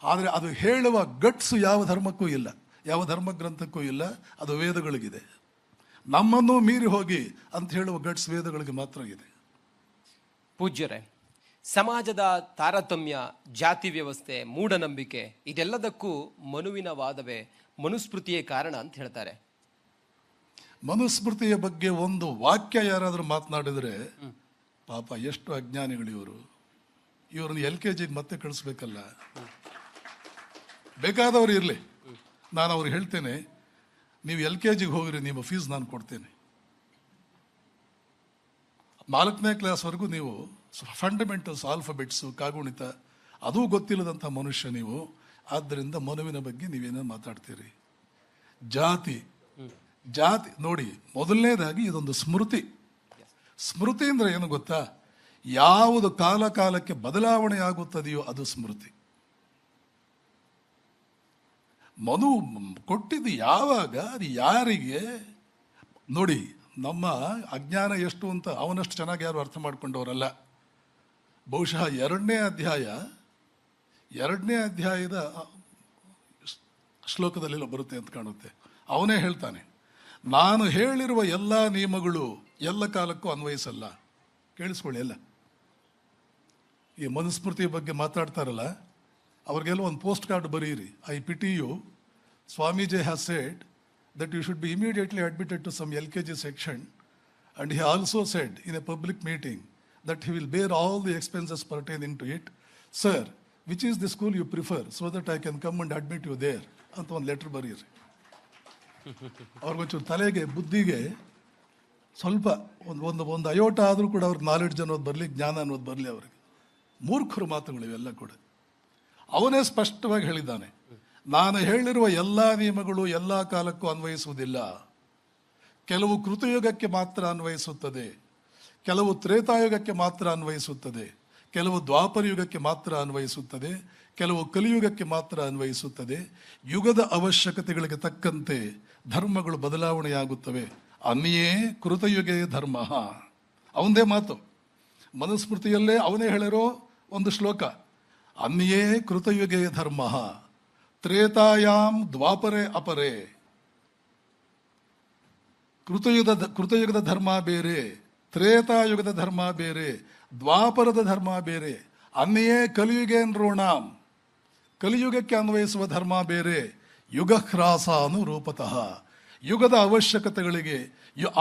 S4: ಆದರೆ ಅದು ಹೇಳುವ ಗಟ್ಸು ಯಾವ ಧರ್ಮಕ್ಕೂ ಇಲ್ಲ, ಯಾವ ಧರ್ಮ ಗ್ರಂಥಕ್ಕೂ ಇಲ್ಲ. ಅದು ವೇದಗಳಿಗಿದೆ. ನಮ್ಮನ್ನು ಮೀರಿ ಹೋಗಿ ಅಂತ ಹೇಳುವ ಗಟ್ಸ್ ವೇದಗಳಿಗೆ ಮಾತ್ರ ಇದೆ.
S3: ಪೂಜ್ಯರೇ, ಸಮಾಜದ ತಾರತಮ್ಯ, ಜಾತಿ ವ್ಯವಸ್ಥೆ, ಮೂಢನಂಬಿಕೆ ಇದೆಲ್ಲದಕ್ಕೂ ಮನುವಿನ ವಾದವೇ, ಮನುಸ್ಮೃತಿಯೇ ಕಾರಣ ಅಂತ ಹೇಳ್ತಾರೆ.
S4: ಮನುಸ್ಮೃತಿಯ ಬಗ್ಗೆ ಒಂದು ವಾಕ್ಯ ಯಾರಾದರೂ ಮಾತನಾಡಿದ್ರೆ ಪಾಪ ಎಷ್ಟು ಅಜ್ಞಾನಿಗಳು ಇವರು. ಇವ್ರನ್ನ LKG ಮತ್ತೆ ಕಳಿಸ್ಬೇಕಲ್ಲ. ಬೇಕಾದವರು ಇರಲಿ, ನಾನು ಅವ್ರಿಗೆ ಹೇಳ್ತೇನೆ, ನೀವು LKG ಹೋಗ್ರಿ, ನಿಮ್ಮ ಫೀಸ್ ನಾನು ಕೊಡ್ತೇನೆ. 4ನೇ ಕ್ಲಾಸ್ವರೆಗೂ ನೀವು ಫಂಡಮೆಂಟಲ್ಸ್, ಆಲ್ಫಾಬೆಟ್ಸು, ಕಾಗುಣಿತ ಅದೂ ಗೊತ್ತಿಲ್ಲದಂಥ ಮನುಷ್ಯ ನೀವು. ಆದ್ದರಿಂದ ಮನುವಿನ ಬಗ್ಗೆ ನೀವೇನೋ ಮಾತಾಡ್ತೀರಿ. ಜಾತಿ ನೋಡಿ, ಮೊದಲನೇದಾಗಿ ಇದೊಂದು ಸ್ಮೃತಿ. ಸ್ಮೃತಿ ಅಂದ್ರೆ ಏನು ಗೊತ್ತಾ? ಯಾವುದು ಕಾಲ ಕಾಲಕ್ಕೆ ಬದಲಾವಣೆ ಆಗುತ್ತದೆಯೋ ಅದು ಸ್ಮೃತಿ. ಮನು ಕೊಟ್ಟಿದ್ದು ಯಾವಾಗ, ಅದು ಯಾರಿಗೆ? ನೋಡಿ, ನಮ್ಮ ಅಜ್ಞಾನ ಎಷ್ಟು ಅಂತ ಅವನಷ್ಟು ಚೆನ್ನಾಗಿ ಯಾರು ಅರ್ಥ ಮಾಡ್ಕೊಂಡವರಲ್ಲ. ಬಹುಶಃ 2ನೇ ಅಧ್ಯಾಯದ ಶ್ಲೋಕದಲ್ಲೆಲ್ಲ ಬರುತ್ತೆ ಅಂತ ಕಾಣುತ್ತೆ. ಅವನೇ ಹೇಳ್ತಾನೆ, ನಾನು ಹೇಳಿರುವ ಎಲ್ಲ ನಿಯಮಗಳು ಎಲ್ಲ ಕಾಲಕ್ಕೂ ಅನ್ವಯಿಸಲ್ಲ. ಕೇಳಿಸ್ಕೊಳ್ಳಿ ಎಲ್ಲ. ಈ ಮನುಸ್ಮೃತಿಯ ಬಗ್ಗೆ ಮಾತಾಡ್ತಾರಲ್ಲ, ಅವ್ರಿಗೆಲ್ಲ ಒಂದು ಪೋಸ್ಟ್ ಕಾರ್ಡ್ ಬರೀರಿ. I pity you, Swamiji has said that you should be immediately admitted to some LKG section, and he also said in a public meeting that he will bear all the expenses pertaining to it. Sir, which is the school you prefer so that I can come and admit you there? ಅಂತ ಒಂದು ಲೆಟರ್ ಬರೀರಿ. ಅವ್ರಿಗೊಂಚೂರು ತಲೆಗೆ ಬುದ್ಧಿಗೆ ಸ್ವಲ್ಪ ಒಂದು ಅಯೋಟ ಆದರೂ ಕೂಡ ಅವ್ರಿಗೆ ನಾಲೆಡ್ಜ್ ಅನ್ನೋದು ಬರಲಿ, ಜ್ಞಾನ ಅನ್ನೋದು ಬರಲಿ. ಅವ್ರಿಗೆ ಮೂರ್ಖರು ಮಾತುಗಳು ಇವೆಲ್ಲ ಕೂಡ. ಅವನೇ ಸ್ಪಷ್ಟವಾಗಿ ಹೇಳಿದ್ದಾನೆ, ನಾನು ಹೇಳಿರುವ ಎಲ್ಲ ನಿಯಮಗಳು ಎಲ್ಲ ಕಾಲಕ್ಕೂ ಅನ್ವಯಿಸುವುದಿಲ್ಲ. ಕೆಲವು ಕೃತಯುಗಕ್ಕೆ ಮಾತ್ರ ಅನ್ವಯಿಸುತ್ತದೆ, ಕೆಲವು ತ್ರೇತಾಯುಗಕ್ಕೆ ಮಾತ್ರ ಅನ್ವಯಿಸುತ್ತದೆ, ಕೆಲವು ದ್ವಾಪರ ಯುಗಕ್ಕೆ ಮಾತ್ರ ಅನ್ವಯಿಸುತ್ತದೆ, ಕೆಲವು ಕಲಿಯುಗಕ್ಕೆ ಮಾತ್ರ ಅನ್ವಯಿಸುತ್ತದೆ. ಯುಗದ ಅವಶ್ಯಕತೆಗಳಿಗೆ ತಕ್ಕಂತೆ ಧರ್ಮಗಳು ಬದಲಾವಣೆಯಾಗುತ್ತವೆ. ಅನ್ಯೇ ಕೃತಯುಗೇ ಧರ್ಮ. ಅವನದೇ ಮಾತು. ಮನುಸ್ಮೃತಿಯಲ್ಲೇ ಅವನೇ ಹೇಳಿರೋ ಒಂದು ಶ್ಲೋಕ, ಅನ್ಯೇ ಕೃತಯುಗೇ ಧರ್ಮ ತ್ರೇತಾಯಾಮ್ ದ್ವಾಪರೆ ಅಪರೆ. ಕೃತಯುಗದ ಧರ್ಮ ಬೇರೆ, ತ್ರೇತಾಯುಗದ ಧರ್ಮ ಬೇರೆ, ದ್ವಾಪರದ ಧರ್ಮ ಬೇರೆ. ಅನ್ನಯೇ ಕಲಿಯುಗೆ ನೃಣಾಂ, ಕಲಿಯುಗಕ್ಕೆ ಅನ್ವಯಿಸುವ ಧರ್ಮ ಬೇರೆ. ಯುಗಹ್ರಾಸ ರೂಪತಃ, ಯುಗದ ಅವಶ್ಯಕತೆಗಳಿಗೆ,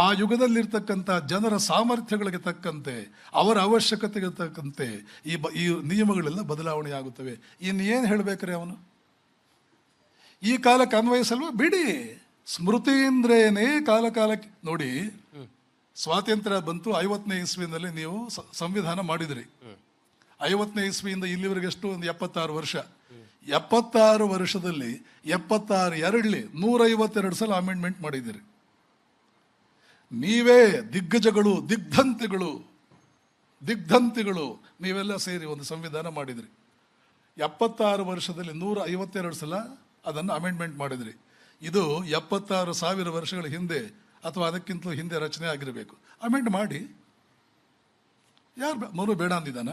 S4: ಆ ಯುಗದಲ್ಲಿರ್ತಕ್ಕಂಥ ಜನರ ಸಾಮರ್ಥ್ಯಗಳಿಗೆ ತಕ್ಕಂತೆ, ಅವರ ಅವಶ್ಯಕತೆಗೆ ತಕ್ಕಂತೆ ಈ ನಿಯಮಗಳೆಲ್ಲ ಬದಲಾವಣೆ ಆಗುತ್ತವೆ. ಇನ್ನೇನು ಹೇಳಬೇಕ್ರಿ ಅವನು? ಈ ಕಾಲಕ್ಕೆ ಅನ್ವಯಿಸಲ್ವ? ಬಿಡಿ. ಸ್ಮೃತೀಂದ್ರೇನೇ ಕಾಲಕ್ಕೆ ನೋಡಿ. ಸ್ವಾತಂತ್ರ್ಯ ಬಂತು 50ನೇ ಇಸ್ವಿನಲ್ಲಿ, ನೀವು ಸಂವಿಧಾನ ಮಾಡಿದ್ರಿ. 50ನೇ ಇಸ್ವಿಯಿಂದ ಇಲ್ಲಿವರೆಗೆ ಎಷ್ಟು? ಒಂದು 76 ವರ್ಷ. 76 ವರ್ಷದಲ್ಲಿ 76 152 ಸಲ ಅಮೆಂಡ್ಮೆಂಟ್ ಮಾಡಿದ್ದೀರಿ. ನೀವೇ ದಿಗ್ಗಜಗಳು, ದಿಗ್ಧಂತಿಗಳು ನೀವೆಲ್ಲ ಸೇರಿ ಒಂದು ಸಂವಿಧಾನ ಮಾಡಿದ್ರಿ. 76 ವರ್ಷದಲ್ಲಿ 152 ಸಲ ಅದನ್ನು ಅಮೆಂಡ್ಮೆಂಟ್ ಮಾಡಿದ್ರಿ. ಇದು 76,000 ವರ್ಷಗಳ ಹಿಂದೆ ಅಥವಾ ಅದಕ್ಕಿಂತಲೂ ಹಿಂದೆ ರಚನೆ ಆಗಿರಬೇಕು. ಅಮೆಂಡ್ ಮಾಡಿ. ಯಾರು ಮರು ಬೇಡ ಅಂದಿದ್ದಾನ?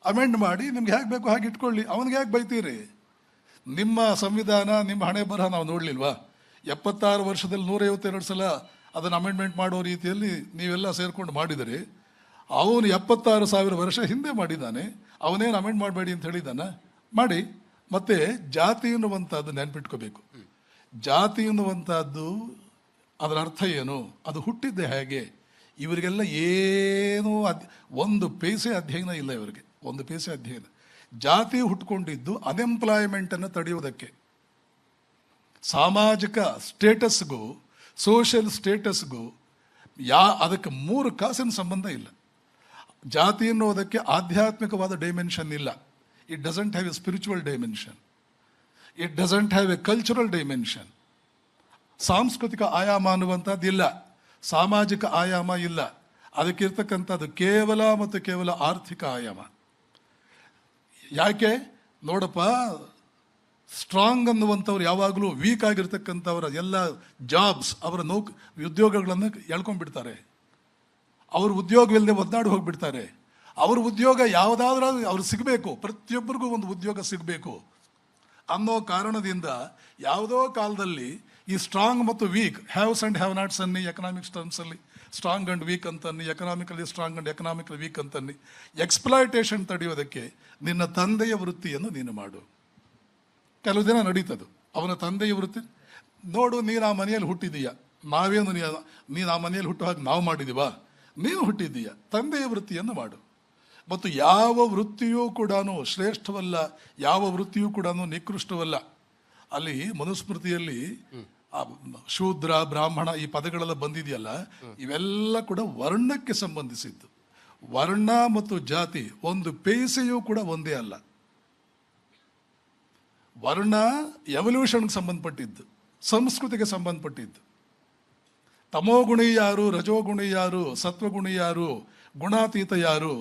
S4: ಅಮೆಂಡ್ ಮಾಡಿ, ನಿಮ್ಗೆ ಹೇಗೆ ಬೇಕು ಹಾಗೆ ಇಟ್ಕೊಳ್ಳಿ. ಅವನಿಗೆ ಹೇಗೆ ಬೈತೀರಿ? ನಿಮ್ಮ ಸಂವಿಧಾನ, ನಿಮ್ಮ ಹಣೆ ಬರಹ ನಾವು ನೋಡ್ಲಿಲ್ವಾ? 76 ವರ್ಷದಲ್ಲಿ 152 ಸಲ ಅದನ್ನು ಅಮೆಂಡ್ಮೆಂಟ್ ಮಾಡೋ ರೀತಿಯಲ್ಲಿ ನೀವೆಲ್ಲ ಸೇರ್ಕೊಂಡು ಮಾಡಿದರೆ, ಅವನು 76,000 ವರ್ಷ ಹಿಂದೆ ಮಾಡಿದ್ದಾನೆ. ಅವನೇನು ಅಮೆಂಡ್ ಮಾಡಬೇಡಿ ಅಂತ ಹೇಳಿದ್ದಾನ? ಮಾಡಿ. ಮತ್ತೆ ಜಾತಿ ಎನ್ನುವಂಥದ್ದು ನೆನ್ಪಿಟ್ಕೋಬೇಕು. ಜಾತಿ ಎನ್ನುವಂಥದ್ದು ಅದರ ಅರ್ಥ ಏನು, ಅದು ಹುಟ್ಟಿದ್ದೆ ಹೇಗೆ? ಇವರಿಗೆಲ್ಲ ಏನೂ ಒಂದು ಪೈಸೆ ಅಧ್ಯಯನ ಇಲ್ಲ. ಇವರಿಗೆ ಒಂದು ಪೈಸೆ ಅಧ್ಯಯನ. ಜಾತಿ ಹುಟ್ಕೊಂಡಿದ್ದು ಅನ್ಎಂಪ್ಲಾಯ್ಮೆಂಟನ್ನು ತಡೆಯುವುದಕ್ಕೆ. ಸಾಮಾಜಿಕ ಸ್ಟೇಟಸ್ಗೂ ಸೋಷಿಯಲ್ ಸ್ಟೇಟಸ್ಗೂ ಅದಕ್ಕೆ 3 ಕಾಸಿನ ಸಂಬಂಧ ಇಲ್ಲ. ಜಾತಿ ಎನ್ನುವುದಕ್ಕೆ ಆಧ್ಯಾತ್ಮಿಕವಾದ ಡೈಮೆನ್ಷನ್ ಇಲ್ಲ. It doesn't have A spiritual dimension. It doesn't have A cultural dimension. ಸಾಂಸ್ಕೃತಿಕ ಆಯಾಮ ಅನ್ನುವಂಥದ್ದು ಇಲ್ಲ. ಸಾಮಾಜಿಕ ಆಯಾಮ ಇಲ್ಲ. ಅದಕ್ಕಿರ್ತಕ್ಕಂಥದ್ದು ಕೇವಲ ಮತ್ತು ಕೇವಲ ಆರ್ಥಿಕ ಆಯಾಮ. ಯಾಕೆ ನೋಡಪ್ಪ, ಸ್ಟ್ರಾಂಗ್ ಅನ್ನುವಂಥವ್ರು ಯಾವಾಗಲೂ ವೀಕ್ ಆಗಿರ್ತಕ್ಕಂಥವ್ರ ಎಲ್ಲ ಜಾಬ್ಸ್, ಅವರ ಉದ್ಯೋಗಗಳನ್ನು ಎಳ್ಕೊಂಡ್ಬಿಡ್ತಾರೆ. ಅವ್ರ ಉದ್ಯೋಗವಿಲ್ಲದೆ ಒದ್ದಾಡಿ ಹೋಗ್ಬಿಡ್ತಾರೆ. ಅವ್ರ ಉದ್ಯೋಗ ಯಾವುದಾದ್ರೂ ಅವ್ರಿಗೆ ಸಿಗಬೇಕು, ಪ್ರತಿಯೊಬ್ಬರಿಗೂ ಒಂದು ಉದ್ಯೋಗ ಸಿಗಬೇಕು ಅನ್ನೋ ಕಾರಣದಿಂದ ಯಾವುದೋ ಕಾಲದಲ್ಲಿ ಈ ಸ್ಟ್ರಾಂಗ್ ಮತ್ತು weak, haves and have nots ಅನ್ನಿ ಎಕನಾಮಿಕ್ಸ್ ಟರ್ಮ್ಸಲ್ಲಿ, ಸ್ಟ್ರಾಂಗ್ ಆ್ಯಂಡ್ ವೀಕ್ ಅಂತನ್ನಿ, economically strong and economically weak ಅಂತನ್ನಿ. ಎಕ್ಸ್ಪ್ಲಾಯ್ಟೇಷನ್ ತಡೆಯೋದಕ್ಕೆ ನಿನ್ನ ತಂದೆಯ ವೃತ್ತಿಯನ್ನು ನೀನು ಮಾಡು. ಕೆಲವು ದಿನ ನಡೀತದು. ಅವನ ತಂದೆಯ ವೃತ್ತಿ ನೋಡು. ನೀನು ಆ ಮನೆಯಲ್ಲಿ ಹುಟ್ಟಿದೀಯ, ನಾವೇನು ನೀನು ಆ ಮನೆಯಲ್ಲಿ ಹುಟ್ಟುವ ಹಾಗೆ ನಾವು ಮಾಡಿದೀವ? ನೀನು ಹುಟ್ಟಿದ್ದೀಯ, ತಂದೆಯ ವೃತ್ತಿಯನ್ನು ಮಾಡು. ಮತ್ತು ಯಾವ ವೃತ್ತಿಯೂ ಕೂಡ ಶ್ರೇಷ್ಠವಲ್ಲ, ಯಾವ ವೃತ್ತಿಯೂ ಕೂಡ ನಿಕೃಷ್ಟವಲ್ಲ. ಅಲ್ಲಿ ಮನುಸ್ಮೃತಿಯಲ್ಲಿ ಶೂದ್ರ, ಬ್ರಾಹ್ಮಣ ಈ ಪದಗಳೆಲ್ಲ ಬಂದಿದೆಯಲ್ಲ, ಇವೆಲ್ಲ ಕೂಡ ವರ್ಣಕ್ಕೆ ಸಂಬಂಧಿಸಿದ್ದು. ವರ್ಣ ಮತ್ತು ಜಾತಿ ಒಂದು ಪೈಸೆಯೂ ಕೂಡ ಒಂದೇ ಅಲ್ಲ. ವರ್ಣ ಎವಲ್ಯೂಷನ್ಗೆ ಸಂಬಂಧಪಟ್ಟಿದ್ದು, ಸಂಸ್ಕೃತಿಗೆ ಸಂಬಂಧಪಟ್ಟಿದ್ದು. ತಮೋಗುಣಿ ಯಾರು, ರಜೋಗುಣಿ ಯಾರು, ಸತ್ವಗುಣಿ ಯಾರು, ಗುಣಾತೀತ ಯಾರು,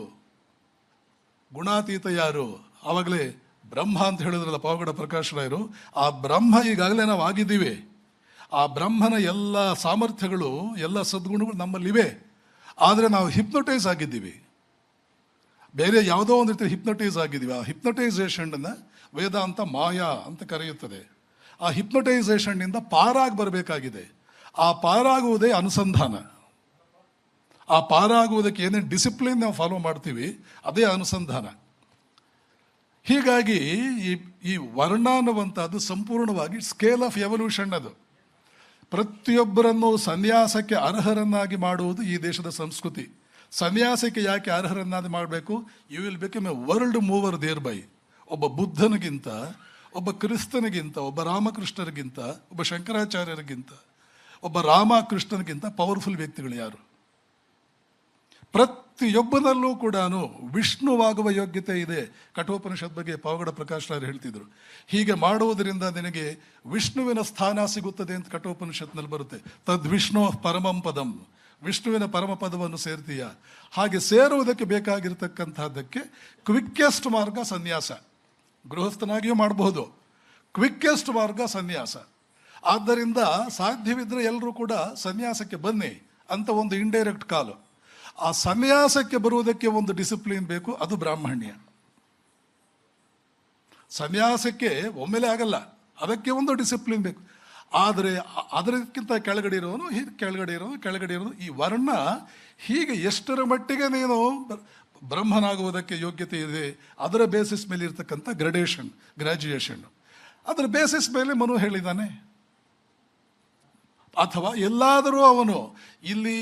S4: ಗುಣಾತೀತ ಯಾರು? ಆವಾಗಲೇ ಬ್ರಹ್ಮ ಅಂತ ಹೇಳಿದ್ರಲ್ಲ ಪಾವಗಡ ಪ್ರಕಾಶ್ ರಾಯರು. ಆ ಬ್ರಹ್ಮ ಈಗಾಗಲೇ ನಾವು ಆಗಿದ್ದೀವಿ. ಆ ಬ್ರಹ್ಮನ ಎಲ್ಲ ಸಾಮರ್ಥ್ಯಗಳು, ಎಲ್ಲ ಸದ್ಗುಣಗಳು ನಮ್ಮಲ್ಲಿವೆ. ಆದರೆ ನಾವು ಹಿಪ್ನೋಟೈಸ್ ಆಗಿದ್ದೀವಿ, ಬೇರೆ ಯಾವುದೋ ಒಂದು ರೀತಿ ಹಿಪ್ನೋಟೈಸ್ ಆಗಿದ್ದೀವಿ. ಆ ಹಿಪ್ನೋಟೈಸೇಷನ್ನ ವೇದಾಂತ ಮಾಯಾ ಅಂತ ಕರೆಯುತ್ತದೆ. ಆ ಹಿಪ್ನೋಟೈಸೇಷನ್ನಿಂದ ಪಾರಾಗಿ ಬರಬೇಕಾಗಿದೆ. ಆ ಪಾರಾಗುವುದೇ ಅನುಸಂಧಾನ. ಆ ಪಾರಾಗುವುದಕ್ಕೆ ಏನೇನು ಡಿಸಿಪ್ಲಿನ್ ನಾವು ಫಾಲೋ ಮಾಡ್ತೀವಿ ಅದೇ ಅನುಸಂಧಾನ. ಹೀಗಾಗಿ ಈ ವರ್ಣ ಅನ್ನುವಂಥದ್ದು ಸಂಪೂರ್ಣವಾಗಿ ಸ್ಕೇಲ್ ಆಫ್ ಎವಲ್ಯೂಷನ್. ಅದು ಪ್ರತಿಯೊಬ್ಬರನ್ನು ಸನ್ಯಾಸಕ್ಕೆ ಅರ್ಹರನ್ನಾಗಿ ಮಾಡುವುದು ಈ ದೇಶದ ಸಂಸ್ಕೃತಿ. ಸನ್ಯಾಸಕ್ಕೆ ಯಾಕೆ ಅರ್ಹರನ್ನಾಗಿ ಮಾಡಬೇಕು? You will become a world mover thereby. ಒಬ್ಬ ಬುದ್ಧನಿಗಿಂತ, ಒಬ್ಬ ಕ್ರಿಸ್ತನಿಗಿಂತ, ಒಬ್ಬ ರಾಮಕೃಷ್ಣರಿಗಿಂತ, ಒಬ್ಬ ಶಂಕರಾಚಾರ್ಯರಿಗಿಂತ, ಒಬ್ಬ ರಾಮಕೃಷ್ಣನಿಗಿಂತ ಪವರ್ಫುಲ್ ವ್ಯಕ್ತಿಗಳು ಯಾರು? ಪ್ರತಿಯೊಬ್ಬನಲ್ಲೂ ಕೂಡ ವಿಷ್ಣುವಾಗುವ ಯೋಗ್ಯತೆ ಇದೆ. ಕಠೋಪನಿಷತ್ ಬಗ್ಗೆ ಪಾವಗಡ ಪ್ರಕಾಶ್ ರಾಯರು ಹೇಳ್ತಿದ್ರು. ಹೀಗೆ ಮಾಡುವುದರಿಂದ ನಿನಗೆ ವಿಷ್ಣುವಿನ ಸ್ಥಾನ ಸಿಗುತ್ತದೆ ಅಂತ ಕಠೋಪನಿಷತ್ನಲ್ಲಿ ಬರುತ್ತೆ. ತದ್ವಿಷ್ಣು ಪರಮಂ ಪದಂ, ವಿಷ್ಣುವಿನ ಪರಮಪದವನ್ನು ಸೇರ್ತೀಯ. ಹಾಗೆ ಸೇರುವುದಕ್ಕೆ ಬೇಕಾಗಿರ್ತಕ್ಕಂಥದ್ದಕ್ಕೆ ಕ್ವಿಕ್ಕೆಸ್ಟ್ ಮಾರ್ಗ ಸನ್ಯಾಸ. ಗೃಹಸ್ಥನಾಗಿಯೂ ಮಾಡಬಹುದು, ಕ್ವಿಕ್ಕೆಸ್ಟ್ ಮಾರ್ಗ ಸನ್ಯಾಸ. ಆದ್ದರಿಂದ ಸಾಧ್ಯವಿದ್ದರೆ ಎಲ್ಲರೂ ಕೂಡ ಸನ್ಯಾಸಕ್ಕೆ ಬನ್ನಿ ಅಂತ ಒಂದು ಇಂಡೈರೆಕ್ಟ್ ಕಾಲು. ಆ ಸನ್ಯಾಸಕ್ಕೆ ಬರುವುದಕ್ಕೆ ಒಂದು ಡಿಸಿಪ್ಲಿನ್ ಬೇಕು, ಅದು ಬ್ರಾಹ್ಮಣ್ಯ. ಸನ್ಯಾಸಕ್ಕೆ ಒಮ್ಮೆಲೆ ಆಗಲ್ಲ, ಅದಕ್ಕೆ ಒಂದು ಡಿಸಿಪ್ಲಿನ್ ಬೇಕು. ಆದರೆ ಅದಕ್ಕಿಂತ ಕೆಳಗಡೆ ಇರೋನು ಕೆಳಗಡೆ ಇರೋನು ಈ ವರ್ಣ ಹೀಗೆ ಎಷ್ಟರ ಮಟ್ಟಿಗೆ ನೀನು ಬ್ರಹ್ಮನಾಗುವುದಕ್ಕೆ ಯೋಗ್ಯತೆ ಇದೆ ಅದರ ಬೇಸಿಸ್ ಮೇಲೆ ಇರ್ತಕ್ಕಂಥ ಗ್ರಾಜ್ಯುಯೇಷನ್ ಅದರ ಬೇಸಿಸ್ ಮೇಲೆ ಮನು ಹೇಳಿದ್ದಾನೆ. ಅಥವಾ ಎಲ್ಲಾದರೂ ಅವನು ಇಲ್ಲಿ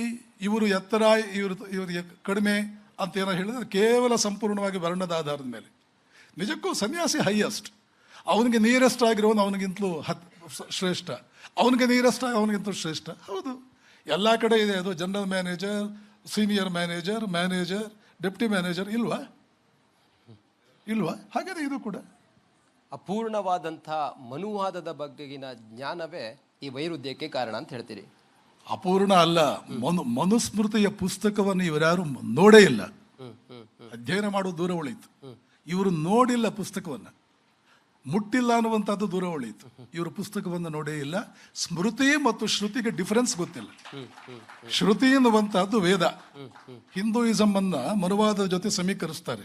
S4: ಇವರು ಎತ್ತರ ಇವರು ಕಡಿಮೆ ಅಂತ ಏನೋ ಹೇಳಿದ್ರೆ ಕೇವಲ ಸಂಪೂರ್ಣವಾಗಿ ವರ್ಣದ ಆಧಾರದ ಮೇಲೆ. ನಿಜಕ್ಕೂ ಸನ್ಯಾಸಿ ಹೈಯೆಸ್ಟ್, ಅವನಿಗೆ ನಿಯರೆಸ್ಟ್ ಆಗಿರೋನು ಅವನಿಗಿಂತಲೂ ಶ್ರೇಷ್ಠ, ಅವನಿಗೆ ನಿಯರೆಸ್ಟ್ ಅವನಿಗಿಂತಲೂ ಶ್ರೇಷ್ಠ. ಹೌದು, ಎಲ್ಲ ಕಡೆ ಇದೆ ಅದು. General manager, senior manager, deputy manager ಇಲ್ವಾ? ಹಾಗಾದ್ರೆ ಇದು ಕೂಡ
S3: ಅಪೂರ್ಣವಾದಂಥ ಮನುವಾದದ ಬಗೆಗಿನ ಜ್ಞಾನವೇ ಈ ವೈರುಧ್ಯಕ್ಕೆ ಕಾರಣ ಅಂತ ಹೇಳ್ತೀರಿ.
S4: ಅಪೂರ್ಣ ಅಲ್ಲ, ಮನುಸ್ಮೃತಿಯ ಪುಸ್ತಕವನ್ನು ಇವರ್ಯಾರು ನೋಡೇ ಇಲ್ಲ. ಅಧ್ಯಯನ ಮಾಡೋದು ದೂರ ಉಳಿಯಿತು, ಇವರು ನೋಡಿಲ್ಲ ಪುಸ್ತಕವನ್ನು, ಮುಟ್ಟಿಲ್ಲ ಅನ್ನುವಂಥದ್ದು ದೂರ ಉಳಿಯಿತು. ಇವರು ಪುಸ್ತಕವನ್ನು ನೋಡೇ ಇಲ್ಲ. ಸ್ಮೃತಿ ಮತ್ತು ಶ್ರುತಿಗೆ ಡಿಫರೆನ್ಸ್ ಗೊತ್ತಿಲ್ಲ. ಶ್ರುತಿ ಎನ್ನುವಂತಹದ್ದು ವೇದ. ಹಿಂದೂಯಿಸಂ ಅನ್ನ ಮನುವಾದದ ಜೊತೆ ಸಮೀಕರಿಸ್ತಾರೆ.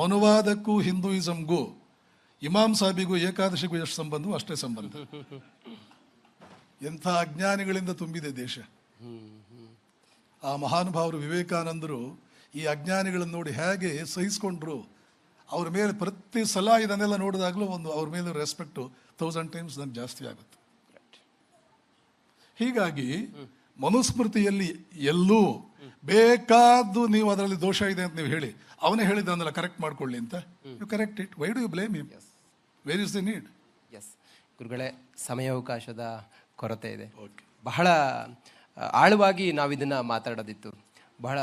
S4: ಮನುವಾದಕ್ಕೂ ಹಿಂದೂಯಿಸಂಗೂ, ಇಮಾಮ್ ಸಾಹಿಬಿಗೂ ಏಕಾದಶಿಗೂ ಎಷ್ಟು ಸಂಬಂಧವೋ ಅಷ್ಟೇ ಸಂಬಂಧ. ಎಂಥ ಅಜ್ಞಾನಿಗಳಿಂದ ತುಂಬಿದೆ ದೇಶ. ಆ ಮಹಾನುಭಾವರು ವಿವೇಕಾನಂದರು ಈ ಅಜ್ಞಾನಿಗಳನ್ನು ನೋಡಿ ಹೇಗೆ ಸಹಿಸ್ಕೊಂಡ್ರು. ಅವ್ರ ಮೇಲೆ ಪ್ರತಿ ಸಲ ಇದನ್ನೆಲ್ಲ ನೋಡಿದಾಗಲೂ ಒಂದು ಅವ್ರ ಮೇಲೆ ರೆಸ್ಪೆಕ್ಟು 1000 ಟೈಮ್ಸ್ ನನಗೆ ಜಾಸ್ತಿ ಆಗುತ್ತೆ. ಹೀಗಾಗಿ ಮನುಸ್ಮೃತಿಯಲ್ಲಿ ಎಲ್ಲೂ ಬೇಕಾದ್ದು ನೀವು ಅದರಲ್ಲಿ ದೋಷ ಇದೆ ಅಂತ ನೀವು ಹೇಳಿ, ಅವನೇ ಹೇಳಿದ್ದನ್ನೆಲ್ಲ ಕರೆಕ್ಟ್ ಮಾಡ್ಕೊಳ್ಳಿ ಅಂತ. You correct it, why do you blame him? Where is the need?
S3: Yes ಗುರುಗಳೇ, ಸಮಯಾವಕಾಶದ ಕೊರತೆ ಇದೆ. ಬಹಳ ಆಳವಾಗಿ ನಾವು ಇದನ್ನು ಮಾತಾಡೋದಿತ್ತು. ಬಹಳ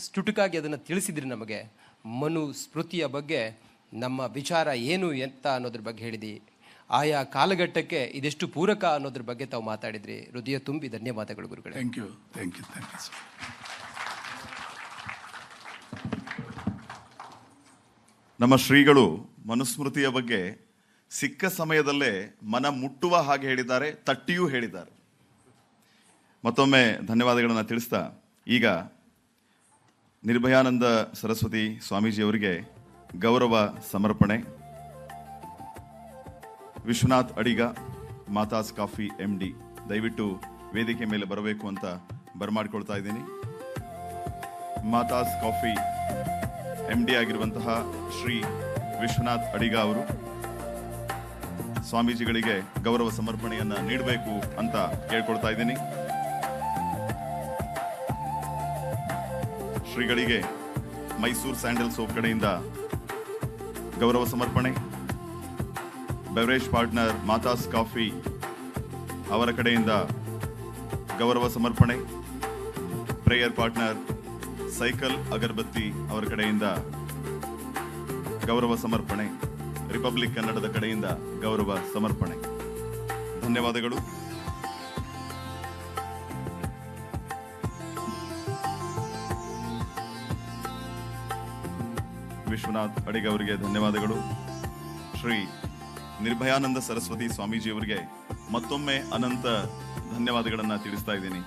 S3: ಸ್ಟುಟುಕಾಗಿ ಅದನ್ನು ತಿಳಿಸಿದ್ರಿ ನಮಗೆ. ಮನು ಸ್ಮೃತಿಯ ಬಗ್ಗೆ ನಮ್ಮ ವಿಚಾರ ಏನು ಅಂತ ಅನ್ನೋದ್ರ ಬಗ್ಗೆ ಹೇಳಿದಿ. ಆಯಾ ಕಾಲಘಟ್ಟಕ್ಕೆ ಇದೆಷ್ಟು ಪೂರಕ ಅನ್ನೋದ್ರ ಬಗ್ಗೆ ತಾವು ಮಾತಾಡಿದ್ರಿ. ಹೃದಯ ತುಂಬಿ ಧನ್ಯವಾದಗಳು ಗುರುಗಳೇ.
S4: Thank you sir.
S1: ನಮ್ಮ ಶ್ರೀಗಳು ಮನುಸ್ಮೃತಿಯ ಬಗ್ಗೆ ಸಿಕ್ಕ ಸಮಯದಲ್ಲೇ ಮನ ಮುಟ್ಟುವ ಹಾಗೆ ಹೇಳಿದ್ದಾರೆ, ತಟ್ಟಿಯೂ ಹೇಳಿದ್ದಾರೆ. ಮತ್ತೊಮ್ಮೆ ಧನ್ಯವಾದಗಳನ್ನು ತಿಳಿಸ್ತಾ ಈಗ ನಿರ್ಭಯಾನಂದ ಸರಸ್ವತಿ ಸ್ವಾಮೀಜಿಯವರಿಗೆ ಗೌರವ ಸಮರ್ಪಣೆ. ವಿಶ್ವನಾಥ್ ಅಡಿಗ, ಮಾತಾಸ್ ಕಾಫಿ MD, ದಯವಿಟ್ಟು ವೇದಿಕೆ ಮೇಲೆ ಬರಬೇಕು ಅಂತ ಬರಮಾಡ್ಕೊಳ್ತಾ ಇದ್ದೀನಿ. ಮಾತಾಸ್ ಕಾಫಿ MD ಆಗಿರುವಂತಹ ಶ್ರೀ ವಿಶ್ವನಾಥ್ ಅಡಿಗ ಅವರು ಸ್ವಾಮೀಜಿಗಳಿಗೆ ಗೌರವ ಸಮರ್ಪಣೆಯನ್ನ ನೀಡಬೇಕು ಅಂತ ಕೇಳ್ಕೊಳ್ತಾ ಇದ್ದೀನಿ. ಶ್ರೀಗಳಿಗೆ ಮೈಸೂರು ಸ್ಯಾಂಡಲ್ ಸೋಪ್ ಕಡೆಯಿಂದ ಗೌರವ ಸಮರ್ಪಣೆ. ಬೆವರೇಜ್ ಪಾರ್ಟ್ನರ್ ಮಾತಾಸ್ ಕಾಫಿ ಅವರ ಕಡೆಯಿಂದ ಗೌರವ ಸಮರ್ಪಣೆ. ಪ್ರೇಯರ್ ಪಾರ್ಟ್ನರ್ ಸೈಕಲ್ ಅಗರಬತ್ತಿ ಅವರ ಕಡೆಯಿಂದ ಗೌರವ ಸಮರ್ಪಣೆ. ರಿಪಬ್ಲಿಕ್ ಕನ್ನಡದ ಕಡೆಯಿಂದ ಗೌರವ ಸಮರ್ಪಣೆ. ಧನ್ಯವಾದಗಳು. ವಿಶ್ವನಾಥ್ ಅಡಿಗ ಅವರಿಗೆ ಧನ್ಯವಾದಗಳು. ಶ್ರೀ ನಿರ್ಭಯಾನಂದ ಸರಸ್ವತಿ ಸ್ವಾಮೀಜಿಯವರಿಗೆ ಮತ್ತೊಮ್ಮೆ ಅನಂತ ಧನ್ಯವಾದಗಳನ್ನು ತಿಳಿಸ್ತಾ ಇದ್ದೀನಿ.